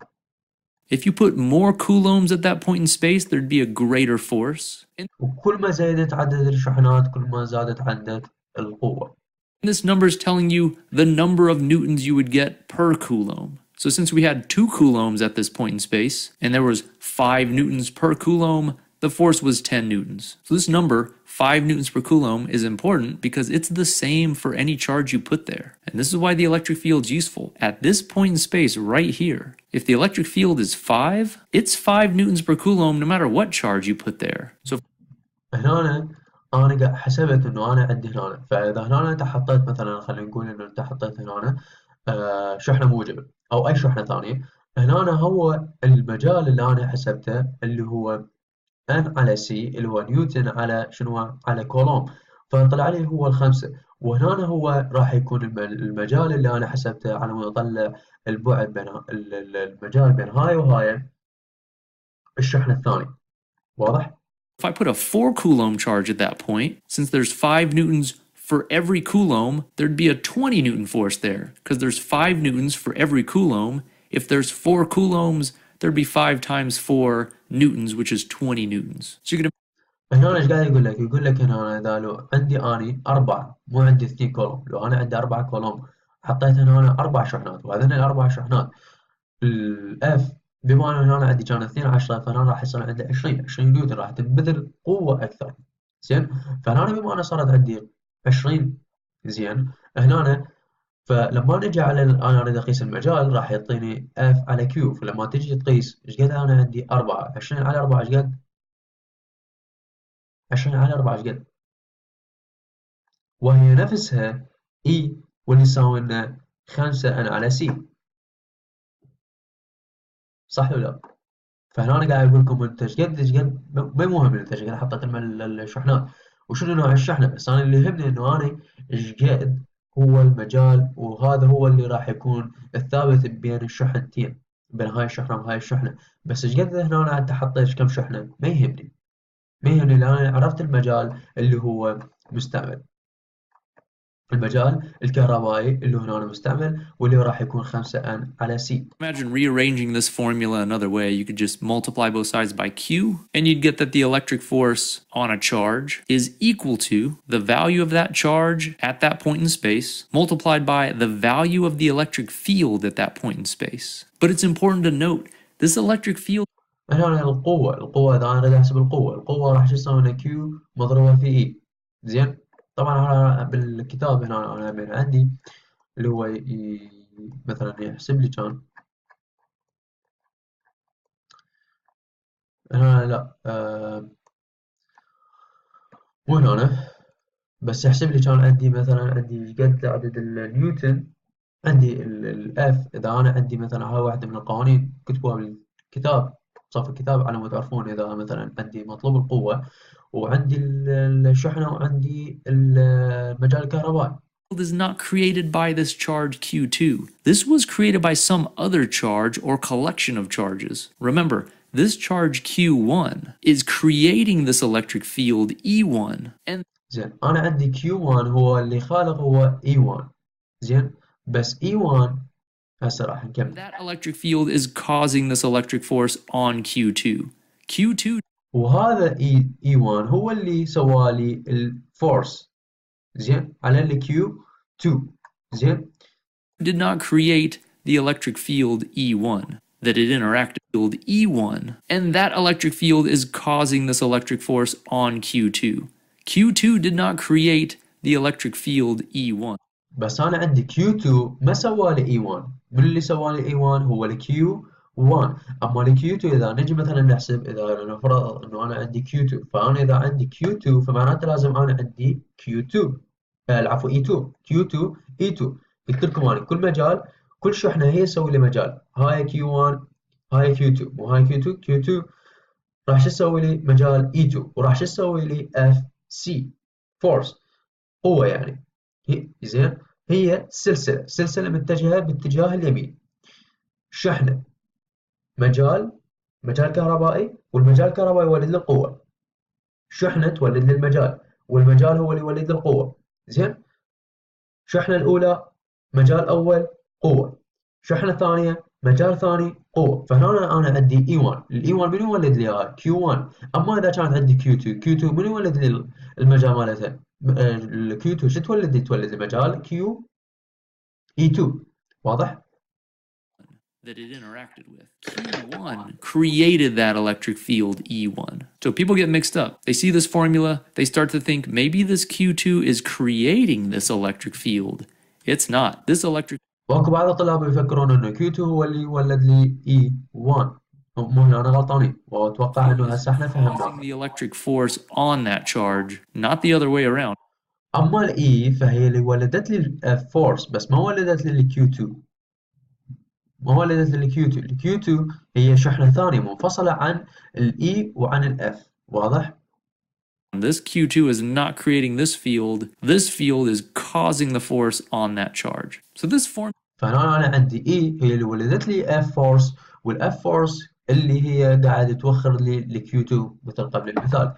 If you put more coulombs at that point in space, there'd be a greater force. وكل ما زادت عدد الشحنات كل ما زادت عدد القوة. This number is telling you the number of newtons you would get per coulomb. So since we had 2 coulombs at this point in space, and there was 5 newtons per coulomb, the force was 10 newtons. So this number, 5 newtons per coulomb, is important because it's the same for any charge you put there. And this is why the electric field is useful. At this point in space, right here, if the electric field is 5, it's 5 newtons per coulomb no matter what charge you put there. So هنا أنا قاعد حسبت إنه أنا عندي هنا، فإذا هنا أنت حطيت مثلا، خلينا نقول إنه أنت حطيت هنا شحنة موجبة أو أي شحنة ثانية. هنا هو المجال اللي أنا حسبته اللي هو N على C، اللي هو نيوتن على شنو؟ على كولوم. فطلع لي هو الخمسة. وهنا هو راح يكون المجال اللي أنا حسبته على ما أطلع البعد بين المجال بين هاي وهاي الشحنة الثانية. واضح؟ if I put a 4 coulomb charge at that point, since there's 5 newtons for every coulomb, there'd be a 20 newton force there, because there's 5 newtons for every coulomb. If there's 4 coulombs, there'd be 5 times 4 newtons, which is 20 newtons. So you're going to هنا ايش قاعد يقول لك؟ يقول لك هنا اذا لو عندي اني 4 مو عندي 2 كولوم، لو انا عندي 4 كولوم حطيت هنا 4 شحنات، وهذين الاربع شحنات الاف بما ان هنا عندي كان 2 10، فهنا راح يصير عندي 20 نيوتن، راح تنبذل قوه اكثر. زين فهنا بما ان صارت عندي 20، زين هنا فلما نجي على انا اريد اقيس المجال راح يعطيني اف على كيو. فلما تجي تقيس ايش قد انا عندي 4، 20 على 4 ايش قد؟ 20 على 4 ايش قد؟ وهي نفسها E، واللي يساوي لنا 5 N على C، صح ولا لا؟ فهنا أنا قاعد أقول لكم أنت إيش قد ما مهم أنت إيش قد حطيت الشحنات وشنو نوع الشحنة، بس أنا اللي يهمني إنه أنا إيش قد هو المجال، وهذا هو اللي راح يكون الثابت بين الشحنتين، بين هاي الشحنة وهاي الشحنة. بس إيش قد هنا أنا أنت حطيت كم شحنة ما يهمني، لأن أنا عرفت المجال اللي هو مستعمل، المجال الكهربائي اللي هنا مستعمل، واللي راح يكون 5 N على C. imagine rearranging this formula another way. You could just multiply both sides by Q, and you'd get that the electric force on a charge is equal to the value of that charge at that point in space, multiplied by the value of the electric field at that point in space. But it's important to note, this electric field هنا القوة إذا أنا أريد أحسب القوة راح تساوي هنا Q مضروبة في E. زين طبعا هنا بالكتاب هنا أنا من عندي اللي هو مثلا يحسب لي كان هنا لا مو هنا، بس يحسب لي كان عندي مثلا عندي قد عدد النيوتن، عندي الاف. إذا أنا عندي مثلا هاي واحدة من القوانين كتبوها بالكتاب، صف الكتاب، على ما تعرفون إذا مثلا عندي مطلوب القوة وعندي الشحنة وعندي المجال الكهربائي. is not created by this charge Q2. This was created by some other charge or collection of charges. Remember, this charge Q1 is creating this electric field E1. And زين أنا عندي Q1 هو اللي خالق هو E1. زين بس E1 هسه راح نكمل. that electric field is causing this electric force on Q2. Q2 وهذا E1 هو اللي سوالي الفورس زين على ال Q2 زين did not create the electric field E1, that it interacted with field E1, and that electric field is causing this electric force on Q2. Q2 did not create the electric field E1. بس أنا عندي Q2 ما سوالي E1. من اللي سوالي E1 هو ال Q1. أما ال Q2 إذا نجي مثلا نحسب إذا نفرض إنه أنا عندي Q2 فأنا إذا عندي Q2 فمعناته لازم أنا عندي Q2 العفو E2 Q2 E2. قلت لكم أنا كل مجال كل شحنة هي تسوي لي مجال. هاي Q1 هاي Q2 وهاي Q2 راح شو تسوي لي مجال E2 وراح شو تسوي لي FC force قوة يعني. زين هي سلسلة متجهة باتجاه اليمين. شحنة مجال كهربائي والمجال الكهربائي يولد له قوة. شحنة تولد لي المجال والمجال هو اللي يولد له القوة. زين شحنة الأولى مجال أول قوة. شحنة ثانية مجال ثاني قوة. فهنا أنا عندي E1. الE1 من يولد لي إياها Q1. أما إذا كانت عندي Q2 من يولد لي المجال مالتها ال Q2 شو تولد لي؟ تولد لي مجال E2. واضح؟ that it interacted with. Q1 created that electric field E1. So people get mixed up. They see this formula, they start to think maybe this Q2 is creating this electric field. It's not. This electric واكو بعض الطلاب يفكرون انه Q2 هو اللي ولد لي E1. هم هنا غلطانين واتوقع انه هسه احنا فهمنا. causing the electric force on that charge, not the other way around. اما ال E فهي اللي ولدت لي الفورس بس ما ولدت لي ال Q2. ما ولدت لي ال Q2. ال Q2 هي شحنة ثانية منفصلة عن ال E وعن ال F. واضح؟ This Q2 is not creating this field. This field is causing the force on that charge. So this form فهنا أنا عندي E هي اللي ولدت لي F force والF force اللي هي قاعدة توخر لي ال Q2 مثل قبل المثال.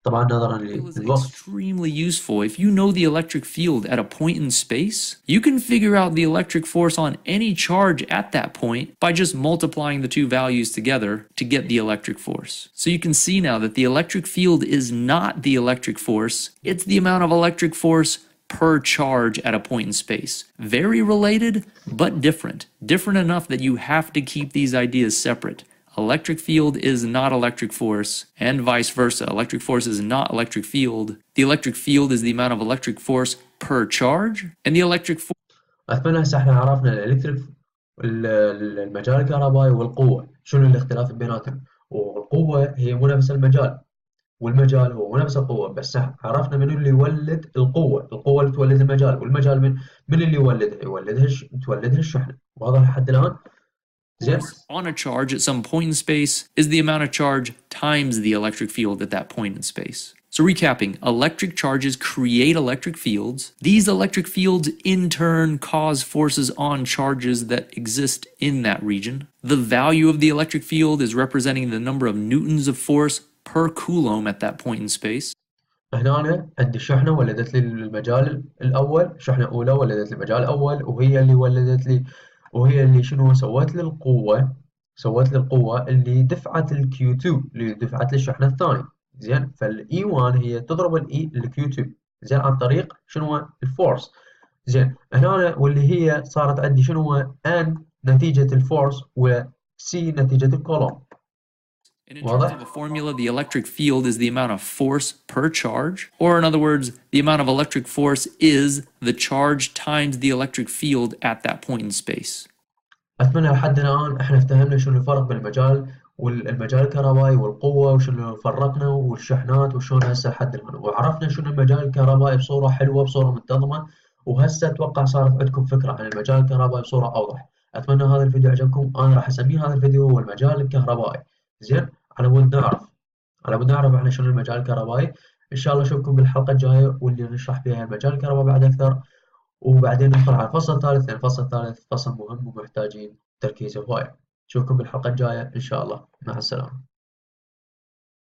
طبعا نظرا is للوقت. extremely useful. If you know the electric field at a point in space, you can figure out the electric force on any charge at that point by just multiplying the two values together to get the electric force. So you can see now that the electric field is not the electric force, it's the amount of electric force per charge at a point in space. Very related, but different. Different enough that you have to keep these ideas separate. Electric field is not electric force, and vice versa. Electric force is not electric field. The electric field is the amount of electric force per charge, and the electric force. أتمنى هسه احنا عرفنا الإلكتريك المجال الكهربائي والقوة شنو الاختلاف بيناتهم. والقوة هي مو نفس المجال والمجال هو مو نفس القوة. بس عرفنا من اللي يولد القوة. القوة اللي تولد المجال والمجال من اللي تولدها الشحنة. واضح لحد الآن؟ Force on a charge at some point in space is the amount of charge times the electric field at that point in space. So recapping, electric charges create electric fields. These electric fields in turn cause forces on charges that exist in that region. The value of the electric field is representing the number of newtons of force per coulomb at that point in space. هنا أنا عندي شحنة ولدت لي المجال الأول. شحنة أولى ولدت لي المجال الأول وهي اللي شنو سوت لي القوة اللي دفعت ال Q2 اللي دفعت لي الشحنة الثانية. زين فال E1 هي تضرب ال Q2 زين عن طريق شنو الفورس. زين هنا واللي هي صارت عندي شنو N نتيجة الفورس و C نتيجة الكولوم. And in terms of a formula, the electric field is the amount of force per charge, or in other words, the amount of electric force is the charge times the electric field at that point in space. أتمنى لحد الآن احنا افتهمنا شنو الفرق بين المجال الكهربائي والقوة وشنو فرقنا والشحنات وشلون هسه لحد الآن وعرفنا شنو المجال الكهربائي بصورة حلوة بصورة منتظمة. وهسه أتوقع صارت عندكم فكرة عن المجال الكهربائي بصورة أوضح. أتمنى هذا الفيديو عجبكم. أنا راح أسميه هذا الفيديو هو المجال الكهربائي. زين على بود نعرف احنا شنو المجال الكهربائي. ان شاء الله اشوفكم بالحلقه الجايه واللي نشرح فيها المجال الكهربائي بعد اكثر. وبعدين ندخل على الفصل الثالث لان الفصل الثالث فصل مهم ومحتاجين تركيز هوايه. نشوفكم بالحلقة الجاية إن شاء الله. مع السلامة.